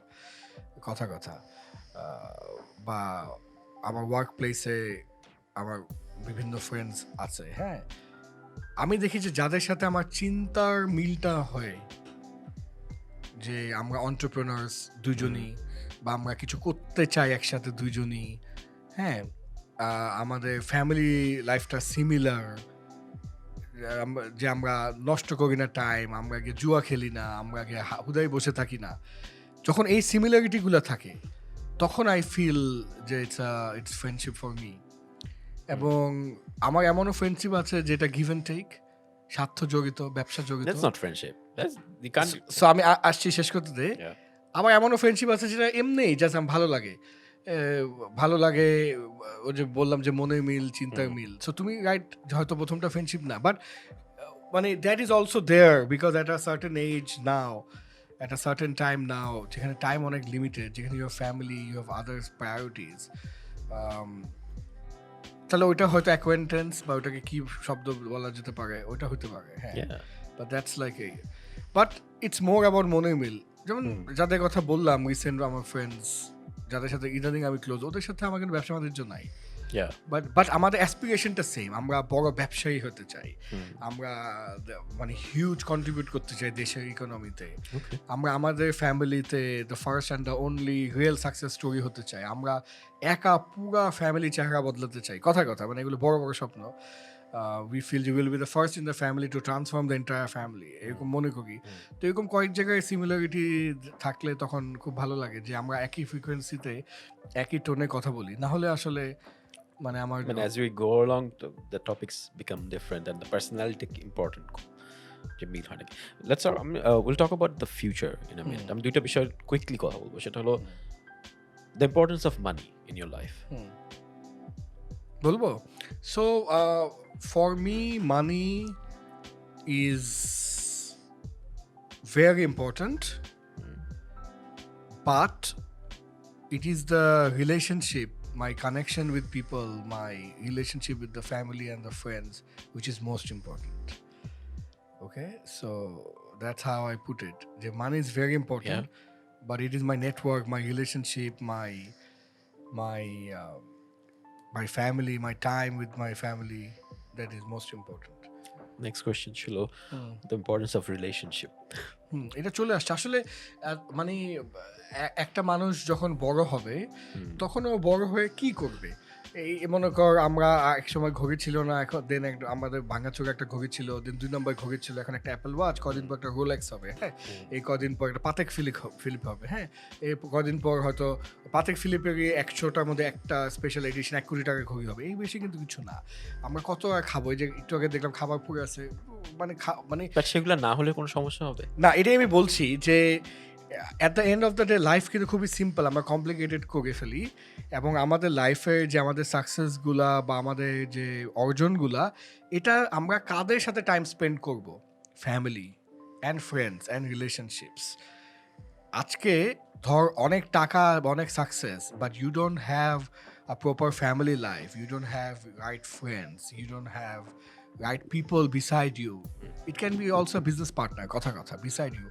কথা বা আমার ওয়ার্ক প্লেসে আমার বিভিন্ন ফ্রেন্ডস আছে। হ্যাঁ, আমি দেখি যে যাদের সাথে আমার চিন্তার মিলটা হয়, যে আমরা এন্টারপ্রেনার্স দুজনই, বা আমরা কিছু করতে চাই একসাথে দুজনই, হ্যাঁ, আমাদের ফ্যামিলি লাইফটা সিমিলার, যে আমরা নষ্ট করি না টাইম, আমরা আগে জুয়া খেলি না, আমরা আগে হুদাই বসে থাকি না, যখন এই সিমিলারিটিগুলো থাকে, তখন আই ফিল যে ইটস ফ্রেন্ডশিপ ফর মি। এবং আমার এমনও ফ্রেন্ডশিপ আছে যেটা গিভ অ্যান্ড টেক, স্বার্থ জড়িত, ব্যবসা জড়িত। That's not friendship. সো আমি আসছি শেষ করতে দে। আমার এমনও ফ্রেন্ডশিপ আছে যেটা এমনি জাস্ট আমার ভালো লাগে, ও যে বললাম যে মনের মিল, চিন্তার মিল। সো তুমি রাইট, হয়তো প্রথমটা ফ্রেন্ডশিপ না, বাট মানে that is also there, because at a certain age now, at a certain time now, যেখানে টাইম অনেক লিমিটেড, যেখানে you have family, you have others priorities, তাহলে ওইটা হয়তো অ্যাকোয়েন্টেন্স, বা ওটাকে কি শব্দ বলা যেতে পারে, ওইটা হতে পারে। হ্যাঁ, but that's like but it's more about মনের মিল। যেমন যাদের কথা বললাম রিসেন্ট, আমার ফ্রেন্ডস যাদের সাথে ইদানিং আমি ক্লোজ, ওদের সাথে আমার কিন্তু ব্যবসা বাণিজ্য নাই, বাট আমাদের অ্যাসপিরেশনটা সেম, আমরা বড় ব্যবসায়ী হতে চাই, আমরা মানে হিউজ কন্ট্রিবিউট করতে চাই দেশের ইকোনমিতে, আমরা আমাদের ফ্যামিলিতে the first and the only real success story হতে চাই, আমরা একা পুরা ফ্যামিলি চেহারা বদলাতে চাই, কথা মানে এগুলো বড় বড় স্বপ্ন। We feel you will be the first in the family to transform the entire family, এরকম মনে করি। তো এরকম কয়েক জায়গায় সিমিলারিটি থাকলে তখন খুব ভালো লাগে যে আমরা একই ফ্রিকোয়েন্সিতে, একই টোনে কথা বলি, না হলে আসলে মানে আমার as we go along the topics become different and the personality important যে মিল হয় না। we'll talk about the future in a minute. আমি দুইটা বিষয় কুইকলি কথা বলবো, সেটা হলো the importance of money in your life. বলবো, so for me money is very important, but it is the relationship, my connection with people, my relationship with the family and the friends, which is most important. Okay, so that's how I put it. The money is very important, but it is my network, my relationship, my my family, my time with my family, that is most important. Next question ছিল the importance of relationship. এটা চলে আসছে আসলে। মানে একটা মানুষ যখন বড় হবে তখন ও বড় হয়ে কি করবে? এই মনে কর আমরা এক সময় ঘড়ি ছিল না, এখন দেন আমাদের ভাঙাচোরা একটা ঘড়ি ছিল, দেন 2 নম্বর ঘড়ি ছিল, এখন একটা অ্যাপল ওয়াচ, কদিন পর একটা রোলেক্স হবে, হ্যাঁ, এই কদিন পর একটা পাতেক ফিলিপ হবে, হ্যাঁ, এই কদিন পর হয়তো পাতেক ফিলিপের 100টার মধ্যে একটা স্পেশাল এডিশন 1 কোটি টাকার ঘড়ি হবে। এই বেশি কিন্তু কিছু না। আমরা কত আর খাবো? এই যে একটু আগে দেখলাম খাবার পড়ে আছে, মানে মানে বাট সেগুলো না হলে কোনো সমস্যা হবে না। এটাই আমি বলছি যে at the end of the day life কিন্তু খুবই সিম্পল, আমরা কমপ্লিকেটেড করে ফেলি। এবং আমাদের লাইফের যে আমাদের সাকসেসগুলা বা আমাদের যে অর্জনগুলা, এটা আমরা কাদের সাথে টাইম স্পেন্ড করব? Family and friends and relationships. আজকে ধর অনেক টাকা, অনেক success, but you don't have a proper family life, you don't have right friends, you don't have right people beside you. It can be also business partner, কথা beside you.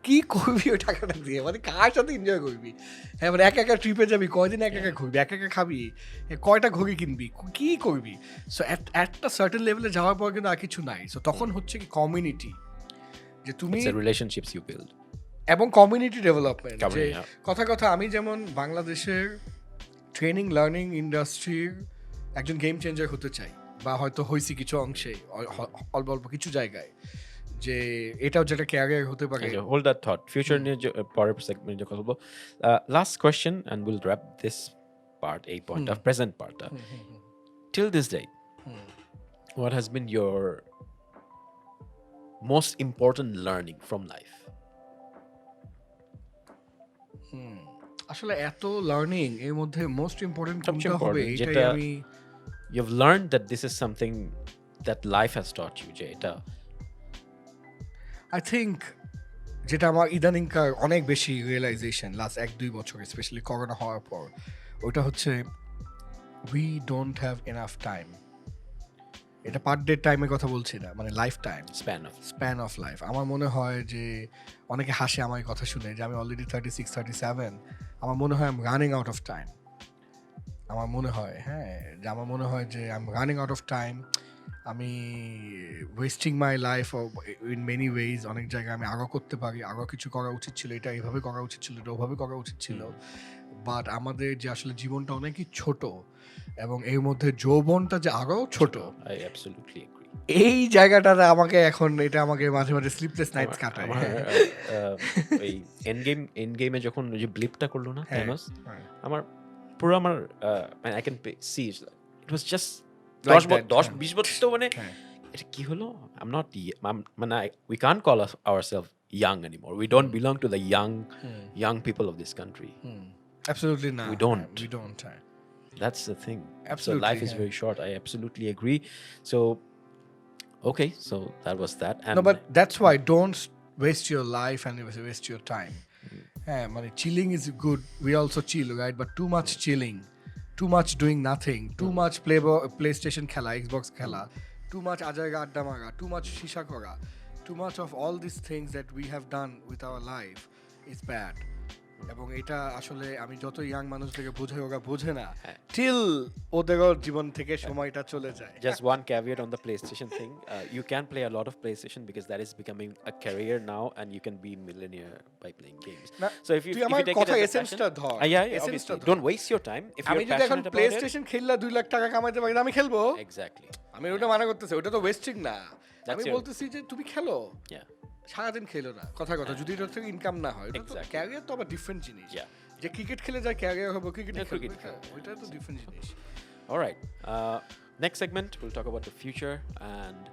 কি করবি ওই টাকাটা দিয়ে? মানে কার সাথে এনজয় করবি? হ্যাঁ, মানে একা ট্রিপে যাবি, কয়দিন একা ঘুরবি, একা খাবি, কয়টা ঘড়ি কিনবি, কি করবি? সো একটা সার্টেন লেভেলে যাওয়ার পর কিন্তু আর কিছু নাই। সো তখন হচ্ছে কি কমিউনিটি, যে তুমি রিলেশনশিপস ইউ বিল্ড, এবং কমিউনিটি ডেভেলপমেন্ট। যে কথা আমি যেমন বাংলাদেশের ট্রেনিং লার্নিং ইন্ডাস্ট্রির একজন গেম চেঞ্জার হতে চাই, বা হয়তো হয়েছি কিছু অংশে, অল্প অল্প কিছু জায়গায়, যে এটাও যেটা ক্যারিয়ার হতে পারে। হোল্ড দ্যাট থট, ফিউচার নিয়ে পরের সেগমেন্টে কথা বলবো। Last question and will wrap this part, এই পয়েন্ট অফ প্রেজেন্ট পার্টটা। Till this day what has been your most important learning from life? আসলে এত লার্নিং, এর মধ্যে মোস্ট ইম্পর্টেন্ট কোনটা হবে এটাই আমি you've learned that this is something that life has taught you, যে এটা আই থিঙ্ক যেটা আমার ইদানিংকার অনেক বেশি রিয়েলাইজেশন লাস্ট 1-2 বছর, স্পেশালি করোনা হওয়ার পর, ওটা হচ্ছে we don't have enough time. এটা পার ডে টাইমের কথা বলছি না, মানে life time, span of life. আমার মনে হয় যে অনেকে হাসে আমার কথা শুনে, যে আমি অলরেডি 36-37, আমার মনে হয় I am running out of time. আমার মনে হয়, হ্যাঁ, যে আমার মনে হয় যে I am running out of time. আমি wasting my life in many ways. অনেক জায়গায় আমি আরও করতে পারি, আরও কিছু করা উচিত ছিল, এটা এইভাবে করা উচিত ছিল, এটা ওভাবে করা উচিত ছিল। বাট আমাদের যে আসলে জীবনটা অনেকই ছোট, এবং এর মধ্যে যৌবনটা যে আরও ছোট, এই জায়গাটাতে আমাকে এখন, এটা আমাকে মাঝে মাঝে স্লিপলেস নাইটস কাটায়। এই এন্ড গেমে যখন ওই যে ব্লিপটা করলো না থ্যানোস, আমার পুরো আমার I can see it was just 10-20 বছর তো, মানে এটা কি হলো? I'm not মানে we can't call ourselves young anymore. We don't belong to the young people of this country. Absolutely not. We don't. That's the thing. Absolutely, so life is very short. I absolutely agree. So okay, so that was that. And no, but that's why don't waste your life and waste your time. মানে chilling is good. We also chill, right? But too much chilling, too much doing nothing, too much PlayStation খেলা, Xbox খেলা, too much আজাইগা আড্ডা মারা, too much shisha করা, too much of all these things that we have done with our life is bad. এবং এটা আসলে আমি যত ইয়াং মানুষদেরকে বোঝাই, ওরা বোঝে না, টিল ওদেরও জীবন থেকে সময়টা চলে যায়। Just one caveat on the PlayStation thing. You can play a lot of PlayStation because that is becoming a career now, and you can be millionaire by playing games. So if you take it as a passion, obviously, don't waste your time. If you're passionate about it, PlayStation খেললা 2 লাখ টাকা কামাইতে পারি, আমি খেলবো। Exactly. আমি ওটা মানা করতেছি, ওটা তো ওয়েস্টিং না। আমি বলতেছি যে তুমি খেলো, সারাদিন খেলো না, কথা যদি এটা থেকে ইনকাম না হয়, ক্যারিয়ার তো আবার ডিফারেন্ট জিনিস। যে ক্রিকেট খেলে যায় ক্যারিয়ার হবে, ক্রিকেট ওইটা তো ডিফারেন্ট জিনিস। Alright, next segment we'll talk about the future, and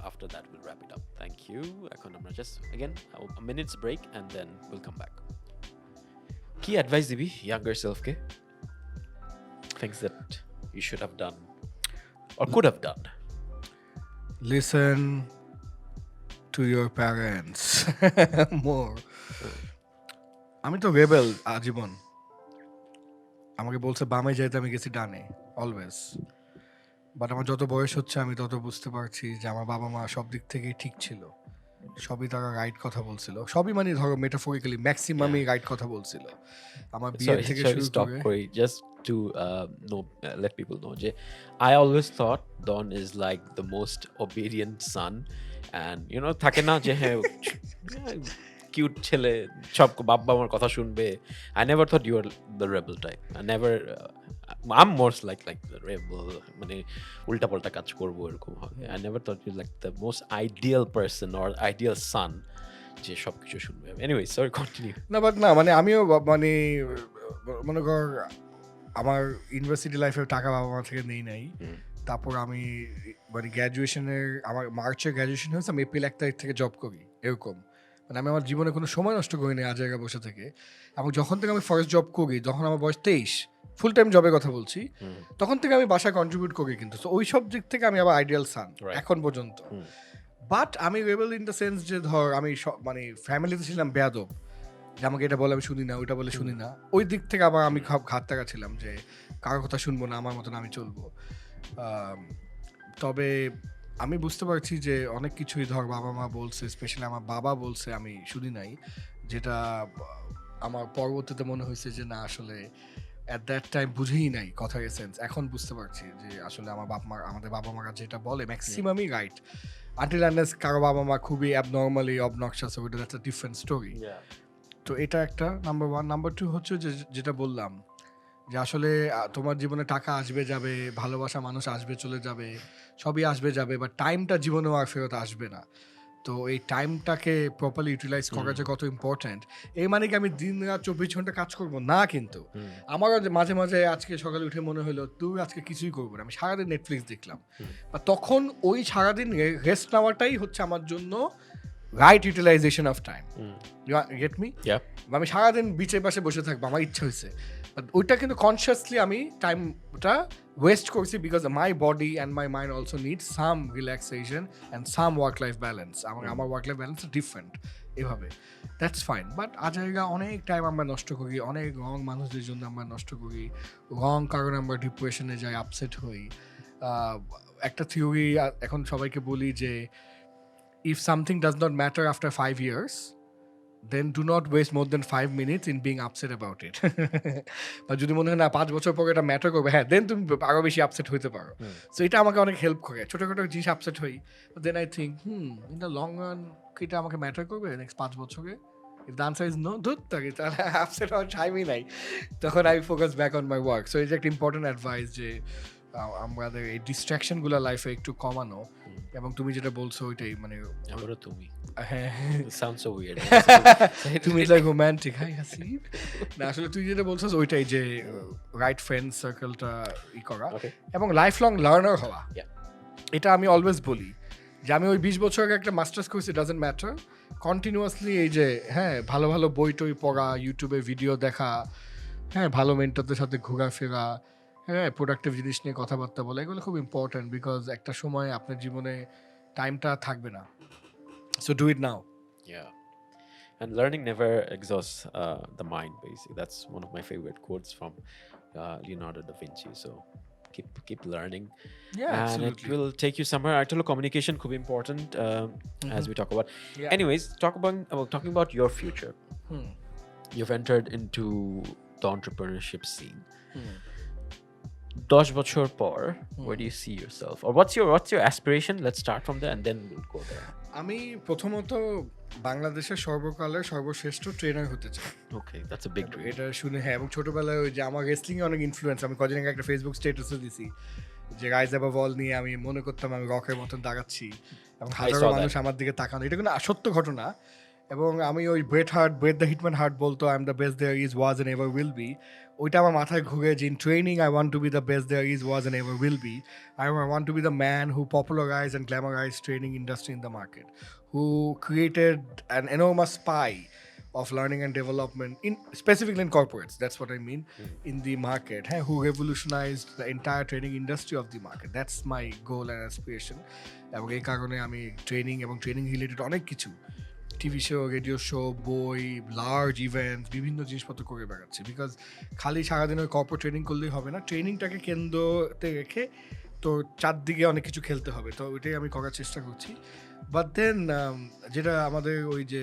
after that we'll wrap it up. Thank you. এখন আমরা just again a minute's break and then we'll come back. কি advice দিবি younger self K? Things that you should have done or could have done. Listen to your parents more. আমি তো rebel আজীবন, আমাকে বলছে বামে যাইতে, আমি গেছি ডানে অলওয়েজ। বাট আমার যত বয়স হচ্ছে আমি তত বুঝতে পারছি যে আমার বাবা মা সব দিক থেকেই ঠিক ছিল, সবই তারা রাইট কথা বলছিল, সবই মানে ধরো মেটাফরিক্যালি ম্যাক্সিমামই রাইট কথা বলছিল আমার বিয়ের থেকে Sorry, শুরু stop করে। Corey. Just to know, let people know. I always thought Don is like the most obedient son, and থাকে না যে হ্যাঁ কিউট ছেলে, সব বাবা আমার কথা শুনবে. I never thought you were the rebel type. I'm more like the rebel, মানে উল্টা পাল্টা কাজ করবো এরকম হবে. I never thought you like the most ideal person or ideal son যে সবকিছু শুনবে. Anyway, sorry, continue. না বাট না মানে আমিও মানে মনে কর আমার ইউনিভার্সিটি লাইফে টাকা বাবা মা থেকে নেই নাই। তারপর আমি মানে গ্র্যাজুয়েশনের, আমার মার্চে গ্র্যাজুয়েশন হয়েছে, আমি এপ্রিল 1 তারিখ থেকে জব করি এরকম। মানে আমি আমার জীবনে কোনো সময় নষ্ট করিনি আজ জায়গায় বসে থেকে। এবং যখন থেকে আমি ফার্স্ট জব করি, যখন আমার বয়স 23, ফুল টাইম জবের কথা বলছি, তখন থেকে আমি বাসায় কন্ট্রিবিউট করি কিন্তু। তো ওই সব দিক থেকে আমি আবার আইডিয়াল সান এখন পর্যন্ত। বাট আমি রেবেল ইন দ্য সেন্স যে ধর আমি মানে ফ্যামিলিতে ছিলাম বেয়াদব, যে আমাকে এটা বলে আমি শুনি না, ওইটা বলে শুনি না। ওই দিক থেকে আবার আমি ঘাত টাকা ছিলাম যে কারোর কথা শুনবো না, আমার মতন আমি চলবো। তবে আমি বুঝতে পারছি যে অনেক কিছুই ধর বাবা মা বলছে, স্পেশালি আমার বাবা বলছে, আমি শুনি নাই, যেটা আমার পরবর্তীতে মনে হয়েছে যে না আসলে অ্যাট দ্যাট টাইম বুঝেই নাই কথার এসেন্স। এখন বুঝতে পারছি যে আসলে আমাদের বাবা মারা যেটা বলে ম্যাক্সিমামই রাইট, আনটিল আনলেস কারো বাবা মা খুবই অ্যাবনর্মালি অবনক্সাস, ওইটা দ্যাটস আ ডিফারেন্ট স্টোরি। তো এটা একটা নাম্বার 1। নাম্বার 2 হচ্ছে যে যেটা বললাম যে আসলে তোমার জীবনে টাকা আসবে যাবে, ভালোবাসা মানুষ আসবে চলে যাবে, সবই আসবে যাবে, বাট টাইমটা জীবনেও আর ফেরত আসবে না। তো এই টাইমটাকে প্রপারলি ইউটিলাইজ করা যে কত ইম্পর্ট্যান্ট, এই মানে কি আমি দিন রাত 24 ঘন্টা কাজ করবো না, কিন্তু আমারও মাঝে মাঝে আজকে সকালে উঠে মনে হলো তুই আজকে কিছুই করবো না, আমি সারাদিন নেটফ্লিক্স দেখলাম। বা তখন ওই সারাদিন রেস্ট নেওয়াটাই হচ্ছে আমার জন্য right utilization of time. Get me? আমি সারাদিন বিচের পাশে বসে থাকবো, আমার ইচ্ছা হয়েছে, ওইটা কিন্তু কনসিয়াসলি আমি টাইমটা ওয়েস্ট করছি, because my body and my mind also need some relaxation and some work life balance. আমার ওয়ার্ক লাইফ ব্যালেন্স ডিফারেন্ট এভাবে, দ্যাটস ফাইন। বাট আজাইগা অনেক টাইম আমরা নষ্ট করি, অনেক রং মানুষদের জন্য আমরা নষ্ট করি, রং কারণে আমরা ডিপ্রেশনে যাই, আপসেট হই। একটা থিওরি এখন সবাইকে বলি যে if something does not matter after 5 years, then do not waste more than 5 minutes in being upset about it. বা যদি মনে হয় না 5 বছর পরে এটা ম্যাটার করবে, হ্যাঁ, দেন তুমি আরো বেশি আপসেট হইতে পারো। সো এটা আমাকে অনেক হেল্প করে, ছোটখাটো জিনিস আপসেট হই, then I think in the long run এটা আমাকে ম্যাটার করবে নেক্সট 5 বছরে? If the answer is no, ধুত থাকে, তাহলে আপসেট হওয়ার টাইমই নাই, তখন I focus back on my work. So এটা একটা ইম্পর্টেন্ট অ্যাডভাইস যে আমাদের এই ডিস্ট্রাকশনগুলো লাইফে একটু কমানো। এবং তুমি যেটা বলছো ওইটাই, মানে আমারও তুমি, হ্যাঁ, sounds so weird. তুমি লাইক রোমান্টিক, হাই হাসিব। না আসলে তুই যেটা বলছিস ওইটাই, যে রাইট ফ্রেন্ড সার্কেলটা ই করা এবং লাইফ লং লার্নার হওয়া। এটা আমি অলওয়েজ বলি যে আমি ওই 20 বছর আগে একটা মাস্টার্স করছি, ডাজন্ট ম্যাটার, কন্টিনিউয়াসলি এই যে হ্যাঁ ভালো ভালো বই টই পড়া, ইউটিউবে ভিডিও দেখা, হ্যাঁ ভালো মেন্টরদের সাথে ঘোরাফেরা, হ্যাঁ প্রোডাক্টিভ জিনিস নিয়ে কথাবার্তা বলা, এগুলো খুব ইম্পর্ট্যান্ট, বিকজ একটা সময় আপনার জীবনে টাইমটা থাকবে না। So do it now. Yeah. And learning never exhausts the mind, basically. That's one of my favorite quotes from Leonardo da Vinci. So keep learning. Yeah, and absolutely. it will take you somewhere. Actually, communication could be important as we talk about. Yeah. Anyways, talking about your future. You've entered into the entrepreneurship scene. 10 বছর পর, where do you see yourself? Or what's your aspiration? Let's start from there and then we'll go there. আমি প্রথমত বাংলাদেশের সর্বকালের সর্বশ্রেষ্ঠ trainer হতে চাই। Okay, that's a big dream. এটা শুনে হ্যাঁ, এবং ছোটবেলায় ওই যে আমার রেসলিং এ অনেক ইনফ্লুয়েন্স, আমি কদিন আগে একটা ফেসবুক স্ট্যাটাসে দিছি যে রাইজ অ্যাবভ অল নিয়ে আমি মনে করতাম আমি রকের মতন দাঁড়াচ্ছি এবং হাজারো মানুষ আমার দিকে তাকানো, এটা কোনো সত্য ঘটনা। এবং আমি ওই ব্রেট দ্য হিটম্যান হার্ট বলতো I am the best there is, was and ever will be, ওইটা আমার মাথায় ঘুরে যে in training I want to be the best there is, was and ever will be, I want to be the man who popularize and glamorize training industry in the market, who created an enormous pie of learning and development, specifically in corporates, that's what I mean, in the market, who revolutionized the entire training industry of the market. That's my goal and aspiration. এবং এই কারণে আমি training এবং training related অনেক কিছু TV show, radio show, বই, large event, বিভিন্ন জিনিসপত্র করে বেড়াচ্ছি। বিকজ খালি সারাদিন ওই কর্পোরেট ট্রেনিং করলেই হবে না, ট্রেনিংটাকে কেন্দ্রতে রেখে তো চারদিকে অনেক কিছু খেলতে হবে। তো ওইটাই আমি করার চেষ্টা করছি। বাট দেন যেটা আমাদের ওই যে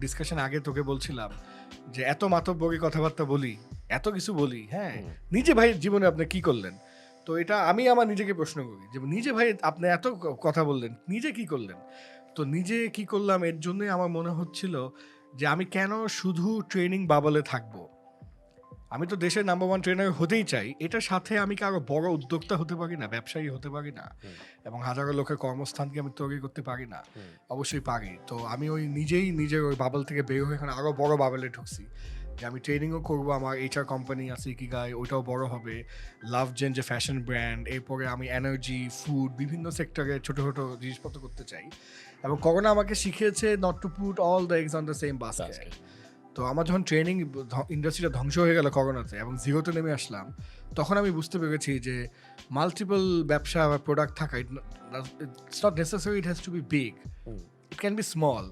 ডিসকাশন আগে তোকে বলছিলাম যে এত মাতব্বরী কথাবার্তা বলি, এত কিছু বলি, হ্যাঁ, নিজে ভাই জীবনে আপনি কি করলেন? তো এটা আমি আমার নিজেকে প্রশ্ন করি যে নিজে ভাই আপনি এত কথা বললেন, নিজে কি করলেন? তো নিজে কি করলাম এর জন্যই আমার মনে হচ্ছিল যে আমি কেন শুধু ট্রেনিং বাবলে থাকবো। আমি তো দেশের নাম্বার 1 ট্রেনার হতেই চাই, এটার সাথে আমি কি আরো বড় উদ্যোক্তা হতে পারি না, ব্যবসায়ী হতে পারি না, এবং হাজারো লোকের কর্মস্থানকে আমি তৈরি করতে পারি না? অবশ্যই পারি। তো আমি ওই নিজের ওই বাবল থেকে বের হয়ে এখানে আরো বড় বাবলে ঢুকছি যে আমি ট্রেনিংও করবো, আমার এইচআর কোম্পানি আছে ইকিগাই, ওইটাও বড় হবে, লাভ জেন যে ফ্যাশন ব্র্যান্ড, এরপরে আমি এনার্জি, ফুড, বিভিন্ন সেক্টরে ছোটো ছোটো জিনিসপত্র করতে চাই। এবং করোনা আমাকে শিখিয়েছে not to put all the eggs on the same basket. তো আমার যখন ট্রেনিং ইন্ডাস্ট্রিটা ধ্বংস হয়ে গেল করোনাতে এবং জিরোতে নেমে আসলাম, তখন আমি বুঝতে পেরেছি যে মাল্টিপল ব্যবসা বা প্রোডাক্ট থাকা, it's not necessary it has to be big, it can be small.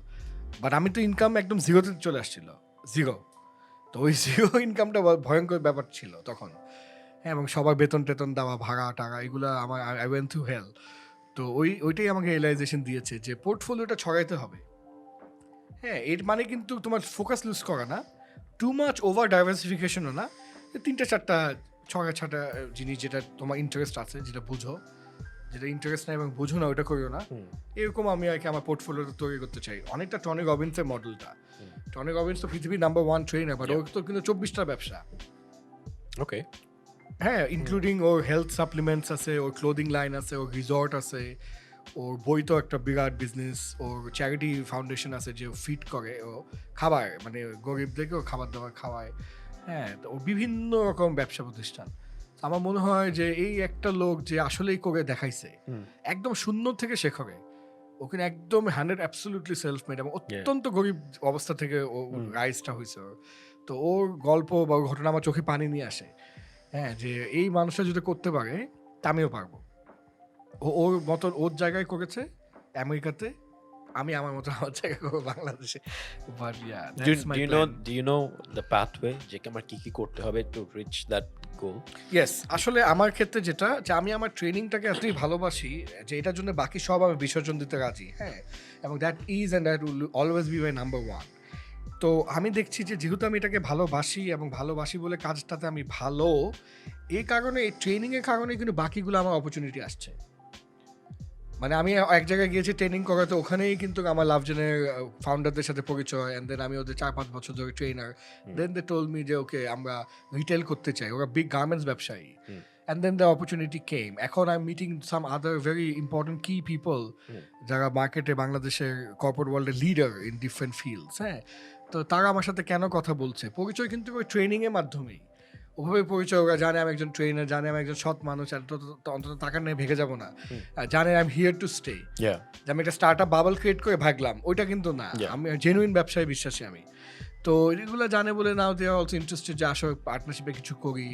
But আমি তো ইনকাম একদম জিরোতে চলে আসছিল, জিরো। তো ওই জিরো ইনকামটা ভয়ঙ্কর ব্যাপার ছিল তখন, হ্যাঁ, এবং সবার বেতন টেতন দেওয়া, ভাড়া টাকা, এগুলো আমার আই ওয়েন্ট থ্রু হেল। তো ওইটাই আমাকে রিয়েলাইজেশন দিয়েছে যে পোর্টফোলিওটা ছড়াইতে হবে। হ্যাঁ, এর মানে কিন্তু তোমার ফোকাস লুজ করা না, টু মাচ ওভার ডাইভার্সিফিকেশনও না, 3-4টা ছড়া জিনিস যেটা তোমার ইন্টারেস্ট আছে, যেটা বুঝো, যেটা ইন্টারেস্ট নাই এবং বুঝো না ওটা করিও না। এরকম আমি আর কি আমার পোর্টফোলিওটা তৈরি করতে চাই, অনেকটা টনি রবিন্সের মডেলটা। টনি রবিন্স তো পৃথিবীর নাম্বার 1 ট্রেনার, বাট ওর তো কিন্তু 24টা ব্যবসা। ওকে, হ্যাঁ, ইনক্লুডিং ওর হেলথ সাপ্লিমেন্টস আছে, ওর ক্লোদিং লাইন আছে, ওর রিসর্ট আছে, ওর বই তো একটা বিরাট বিজনেস, ওর চ্যারিটি ফাউন্ডেশন আছে যে ফিট করে, ও খাবার মানে গরিবদেরকেও খাবার দাবার খাওয়ায়। হ্যাঁ, তো ও বিভিন্ন রকম ব্যবসা প্রতিষ্ঠান। আমার মনে হয় যে এই একটা লোক যে আসলেই করে দেখাইছে, একদম শূন্য থেকে শেখরে, ওখানে একদম 100 অ্যাবসলিউটলি সেলফ মেড এবং অত্যন্ত গরিব অবস্থা থেকে ও রাইজটা হয়েছে। তো ওর গল্প বা ঘটনা আমার চোখে পানি নিয়ে আসে, হ্যাঁ, যে এই মানুষটা যদি করতে পারে তা আমিও পারবো। ওর মতন ওর জায়গায় করেছে আমেরিকাতে, আমি আমার মতো আমার জায়গায় করবো বাংলাদেশে। But yeah, that's my plan. Do you know the pathway যে আমার কি করতে হবে to reach that goal? Yes, আসলে আমার ক্ষেত্রে যেটা, যে আমি আমার ট্রেনিংটাকে এতই ভালোবাসি যে এটার জন্য বাকি সব আমি বিসর্জন দিতে রাজি, হ্যাঁ, এবং that is and that will always be my number 1। তো আমি দেখছি যে যেহেতু আমি এটাকে ভালোবাসি এবং ভালোবাসি বলে কাজটাতে আমি ভালো, এই কারণে এই ট্রেনিংয়ের কারণে কিন্তু বাকিগুলো আমার অপরচুনিটি আসছে। মানে আমি এক জায়গায় গিয়েছি ট্রেনিং করাতে, ওখানেই কিন্তু আমার লাভজেনের ফাউন্ডারদের সাথে পরিচয়, অ্যান্ড দেন আমি ওদের 4-5 বছর ধরে ট্রেনার। দেন দে টোল্ড মি যে ওকে আমরা রিটেল করতে চাই, ওরা বিগ গার্মেন্টস ব্যবসায়ী। অ্যান্ড দেন দ্য অপরচুনিটি কেম। এখন I am meeting some other very important কি পিপল, যারা মার্কেটে বাংলাদেশের কর্পোরেট ওয়ার্ল্ডের লিডার ইন ডিফারেন্ট ফিল্ডস। হ্যাঁ, তো তারা আমার সাথে কেন কথা বলছে, পরিচয় কিন্তু ওই ট্রেনিংয়ের মাধ্যমেই। ওভাবে পরিচয়, ওরা জানে আমি একজন ট্রেনার, জানে আমি একজন সৎ মানুষ, আর অন্তত টাকা নিয়ে ভেঙে যাবো না, জানে I am here to stay. যে আমি একটা স্টার্ট আপ বাবল ক্রিয়েট করে ভাগলাম, ওইটা কিন্তু না, আমি জেনুইন ব্যবসায় বিশ্বাসী আমি। তো এগুলো জানে বলে নাও দে আর অলসো ইন্টারেস্টেড যে আসো পার্টনারশিপে কিছু করি।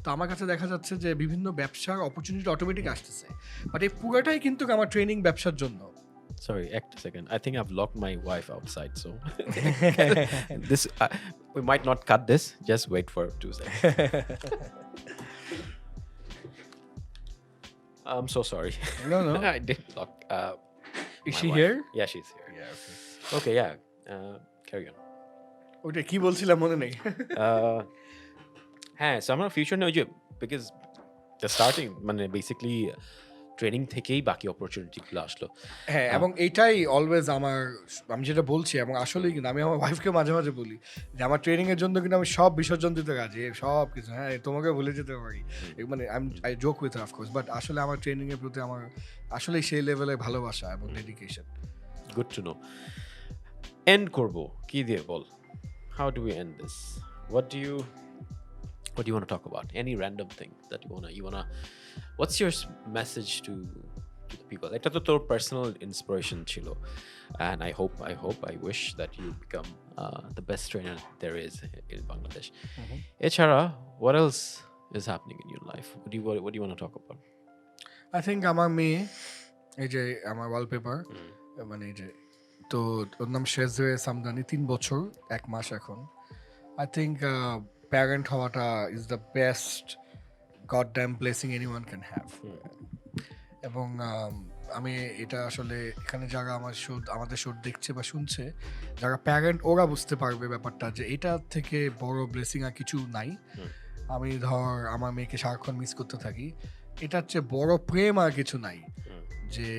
তো আমার কাছে দেখা যাচ্ছে যে বিভিন্ন ব্যবসার অপরচুনিটি অটোমেটিক আসতেছে, বাট এই পুরোটাই কিন্তু আমার ট্রেনিং ব্যবসার জন্য। Sorry, act a second. I think I've locked my wife outside, so this we might not cut this. Just wait for 2 seconds. I'm so sorry. No. I did lock. Is my she wife. here? Yeah, she's here. Yeah, okay. Okay, yeah. Carry on. ওইটা কি বলছিলাম মনে নেই। হ্যাঁ, so আমার future নেই যে, because the starting মানে বেসিক্যালি ট্রেনিং থেকেই বাকি অপরচুনিটিগুলো আসলো। হ্যাঁ, এবং এইটাই অলওয়েজ আমি যেটা বলছি, এবং আসলেই কিন্তু আমি আমার ওয়াইফকে মাঝে মাঝে বলি যে আমার ট্রেনিংয়ের জন্য কিন্তু আমি সব বিসর্জন দিতে রাজি, সব কিছু, হ্যাঁ, তোমাকে ভুলে যেতে পারি, মানে I joke with her of course, but আসলে আমার ট্রেনিংয়ের প্রতি আমার আসলেই সেই লেভেলে ভালোবাসা এবং dedication. Good to know. End করবো কি দিয়ে বল? How do we end this? What do you want to talk about? Any random thing that you wanna what's your message to the people? Eta to tor personal inspiration chilo, and I wish that you become the best trainer there is in Bangladesh. Echara, what else is happening in your life? What do you want to talk about? I think আমার মেয়ে, এই যে আমার wallpaper, মানে এই যে তো ওর নাম শেজওয়ে সামদানি, 3 বছর 1 মাস এখন। আই থিঙ্ক প্যারেন্ট হওয়াটা is the best god damn blessing anyone can have. এবং আমি এটা আসলে এখানে যারা আমাদের শো দেখছে বা শুনছে, যারা প্যারেন্ট, ওরা বুঝতে পারবে ব্যাপারটা যে এটার থেকে বড় ব্লেসিং আর কিছু নাই। আমি ধর আমার মেয়েকে সারাক্ষণ মিস করতে থাকি, এটার চেয়ে বড় প্রেম আর কিছু নাই। যে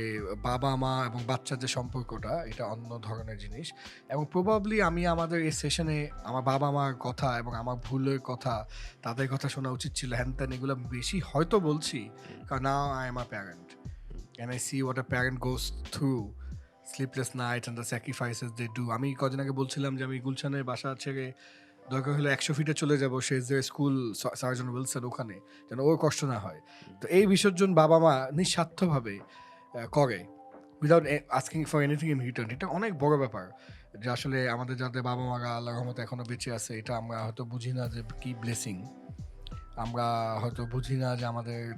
বাবা মা এবং বাচ্চার যে সম্পর্কটা, এটা অন্য ধরনের জিনিস। এবং প্রবাবলি আমি আমাদের এই সেশনে আমার বাবা মার কথা এবং আমার ভুলের কথা, তাদের কথা শোনা উচিত ছিল, হ্যান ত্যান এগুলো বেশি হয়তো বলছি, কারণ now I am a parent and I see what a parent goes through, sleepless nights and the sacrifices they do. আমি কদিন আগে বলছিলাম যে আমি গুলশানের বাসা ছেড়ে দরকার হলে 100 ফিটে চলে যাব, সে যে স্কুল সার্জন উইলসন, ওখানে যেন ওর কষ্ট না হয়। তো এই বিসর্জন বাবা মা নিঃস্বার্থভাবে করে, without asking for anything in return. এটা অনেক বড় ব্যাপার, যে আসলে আমাদের যাদের বাবা মারা আল্লাহর রহমতে এখনো বেঁচে আছে, এটা আমরা হয়তো বুঝি না যে কি ব্লেসিং। আমরা হয়তো বুঝি না যে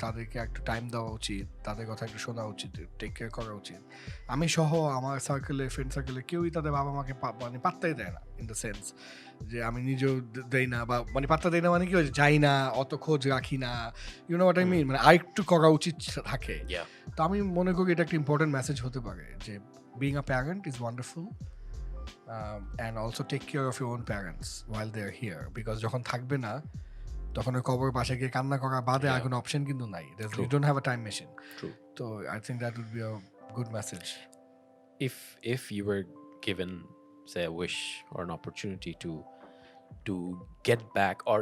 তাদেরকে একটু টাইম দেওয়া উচিত, তাদের কথা একটু শোনা উচিত, টেক কেয়ার করা উচিত। আমি সহ আমার সার্কেলে, ফ্রেন্ড সার্কেলে কেউই তাদের বাবা মাকে মানে পাত্তাই দেয় না, ইন দ্য সেন্স যে আমি নিজেও দেই না, বা মানে পাত্তা দেই না মানে কি, যাই না, অত খোঁজ রাখি না, you know what I mean, মানে আরেকটু করা উচিত থাকে। তো আমি মনে করি এটা একটা ইম্পর্টেন্ট মেসেজ হতে পারে যে being a parent is wonderful, and also take care of your own parents while they are here, because যখন থাকবে না তখন ওই কবর পাশে গিয়ে কান্না করা বাদে আর কোনো অপশন কিন্তু নাই। You don't have a time machine. তো I think that would be a good message. If you were given, say, a wish or an opportunity to get back or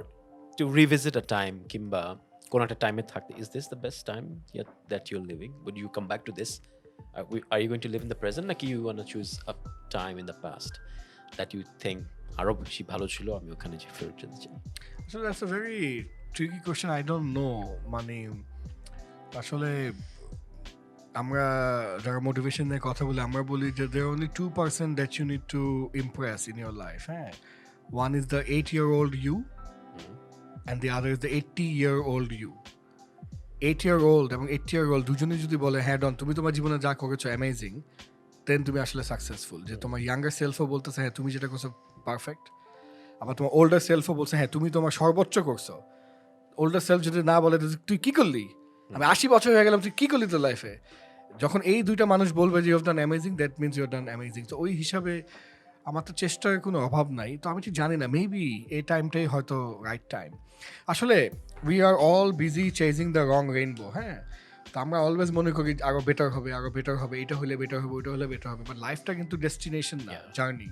to revisit a time, kimba কোন একটা টাইমে থাকতে, is this the best time yet that you're living? Would you come back to this? Are you going to live in the present, নাকি you want to choose a time in the past that you think আরো বেশি ভালো ছিল, আমি ওখানে যে ফেরত যেতে চাই? So that's a very tricky question. I don't know. মানে আসলে আমরা যারা মোটিভেশন নিয়ে কথা বলি, আমরা বলি যে there are only 2% that you need to impress in your life. One is the 8-year-old you, and the other is the 80-year-old you. 8-year-old এবং 80-year-old দুজনেই যদি বলে হ্যাঁ ডন, তুমি তোমার জীবনে যা করেছো অ্যামেজিং, দেন তুমি আসলে সাকসেসফুল। যে তোমার ইয়াঙ্গার সেলফও বলতেছে হ্যাঁ তুমি যেটা করছো পারফেক্ট, আবার তোমার ওল্ডার সেলফও বলছে হ্যাঁ তুমি তোমার সর্বোচ্চ করছো। ওল্ডার সেলফ যদি না বলে তুই কি করলি, আমি 80 বছর হয়ে গেলাম, তুই কি করলি তোর লাইফে, যখন এই দুইটা মানুষ বলবে যে you have done amazing, that means you have done amazing. তো ওই হিসাবে আমার তো চেষ্টার কোনো অভাব নাই। তো আমি ঠিক জানি না, মেবি এই টাইমটাই হয়তো রাইট টাইম। আসলে we are all busy chasing the wrong rainbow. তো আমরা অলওয়েজ মনে করি আরো বেটার হবে, আরো বেটার হবে, এটা হলে বেটার হবে, ওইটা হলে বেটার হবে, বাট লাইফটা কিন্তু ডেস্টিনেশন না, জার্নি।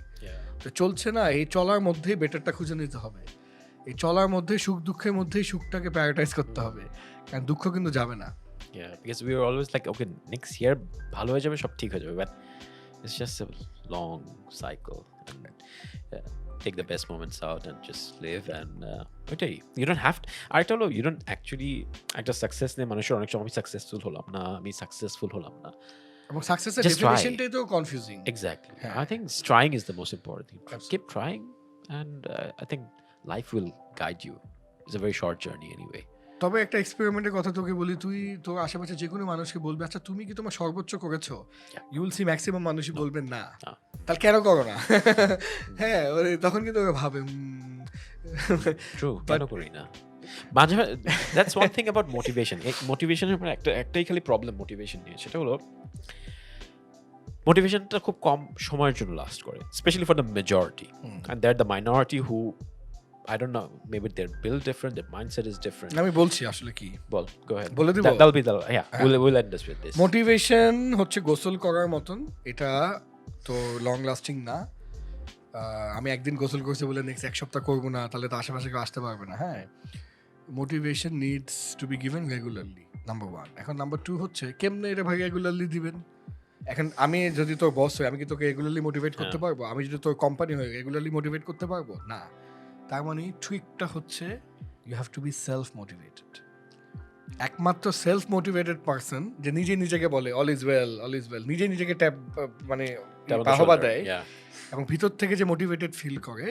তো চলছে না, এই চলার মধ্যেই বেটারটা খুঁজে নিতে হবে। এই চলার মধ্যে সুখ দুঃখের মধ্যেই সুখটাকে প্যারাটাইজ করতে হবে, কারণ দুঃখ কিন্তু যাবে না। Yeah, because we were always like, okay, next year ভালো হয়ে যাবে, সব ঠিক হয়ে যাবে, but it's just a long cycle. And take the best moments out and just live. And ওইটাই, you don't have to, I tell you, you don't actually, একটা success নিয়ে মানুষের অনেক সময় আমি সাকসেসফুল হলাম না, আমি সাকসেসফুল হলাম না, এবং সাকসেসের Just try. ডেফিনিশনটাই তো confusing. Exactly. I think trying is the most important thing. Keep trying, and I think life will guide you. It's a very short journey anyway. তবে একটা এক্সপেরিমেন্টের কথা তোকে বলি, তুই তোর আশেপাশে যে কোনো মানুষকে বলবে আচ্ছা তুমি কি তোমার সর্বোচ্চ করেছো, ইউ উইল সি ম্যাক্সিমাম মানুষই বলবেন না। তাহলে কেন করো না? হ্যাঁ, তখন কিন্তু ওরা ভাবে ট্রু, কেন করি না। মাঝে that's one thing about motivation. মোটিভেশনের একটাই খালি প্রবলেম মোটিভেশন নিয়ে, সেটা হলো মোটিভেশনটা খুব কম সময়ের জন্য লাস্ট করে, specially for the majority, and that the minority who, I don't know, maybe they're built different, their mindset is different. আমি বলছি আসলে কি, বল, go ahead. বলে দিব? That'll be the, yeah, we'll end this with this. Motivation হচ্ছে গোসল করার মতন, এটা তো লং লাস্টিং না। আমি একদিন গোসল করছি বলে নেক্সট এক সপ্তাহ করবো না, তাহলে তো আশেপাশে কেউ আসতে পারবে না। হ্যাঁ, motivation needs to be given regularly, number 1। এখন নাম্বার 2 হচ্ছে কেমনে এটা ভাই রেগুলারলি দিবেন। এখন আমি যদি তোর বস হই, আমি কি তোকে রেগুলারলি মোটিভেট করতে পারবো? আমি যদি তোর কোম্পানি হই, রেগুলারলি মোটিভেট করতে পারবো না। তার মানে ট্রিকটা হচ্ছে you have to be self motivated. একমাত্র সেলফ মোটিভেটেড পারসন যে নিজে নিজেকে বলে all is well, all is well, নিজে নিজেকে মানে বাহবা দেয় এবং ভিতর থেকে যে মোটিভেটেড ফিল করে,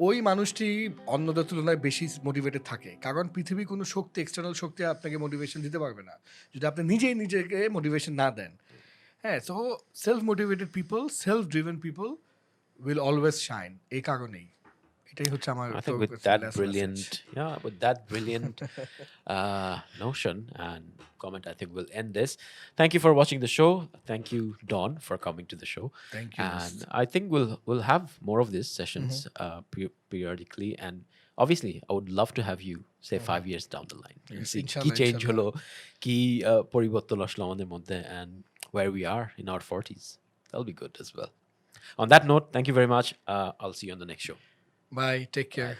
ওই মানুষটি অন্যদের তুলনায় বেশি মোটিভেটেড থাকে। কারণ পৃথিবীর কোনো শক্তি, এক্সটার্নাল শক্তি আপনাকে মোটিভেশন দিতে পারবে না যদি আপনি নিজেই নিজেকে মোটিভেশন না দেন। হ্যাঁ, so self-motivated people, self-driven people will always shine. এই কারণেই। এটাই হচ্ছে আমার I তো think with that last message. brilliant, yeah, with that brilliant notion and comment, I think we'll end this. Thank you for watching the show. Thank you, Dawn, for coming to the show. Thank you. And I think we'll have more of these sessions periodically. And obviously, I would love to have you say 5 years down the line and Yes, see কি inshallah, change inshallah. হলো, কি পরিবর্তন আসলো আমাদের মধ্যে, and where we are in our 40s. That'll be good as well. On that note, thank you very much. I'll see you on the next show. Bye. Take care.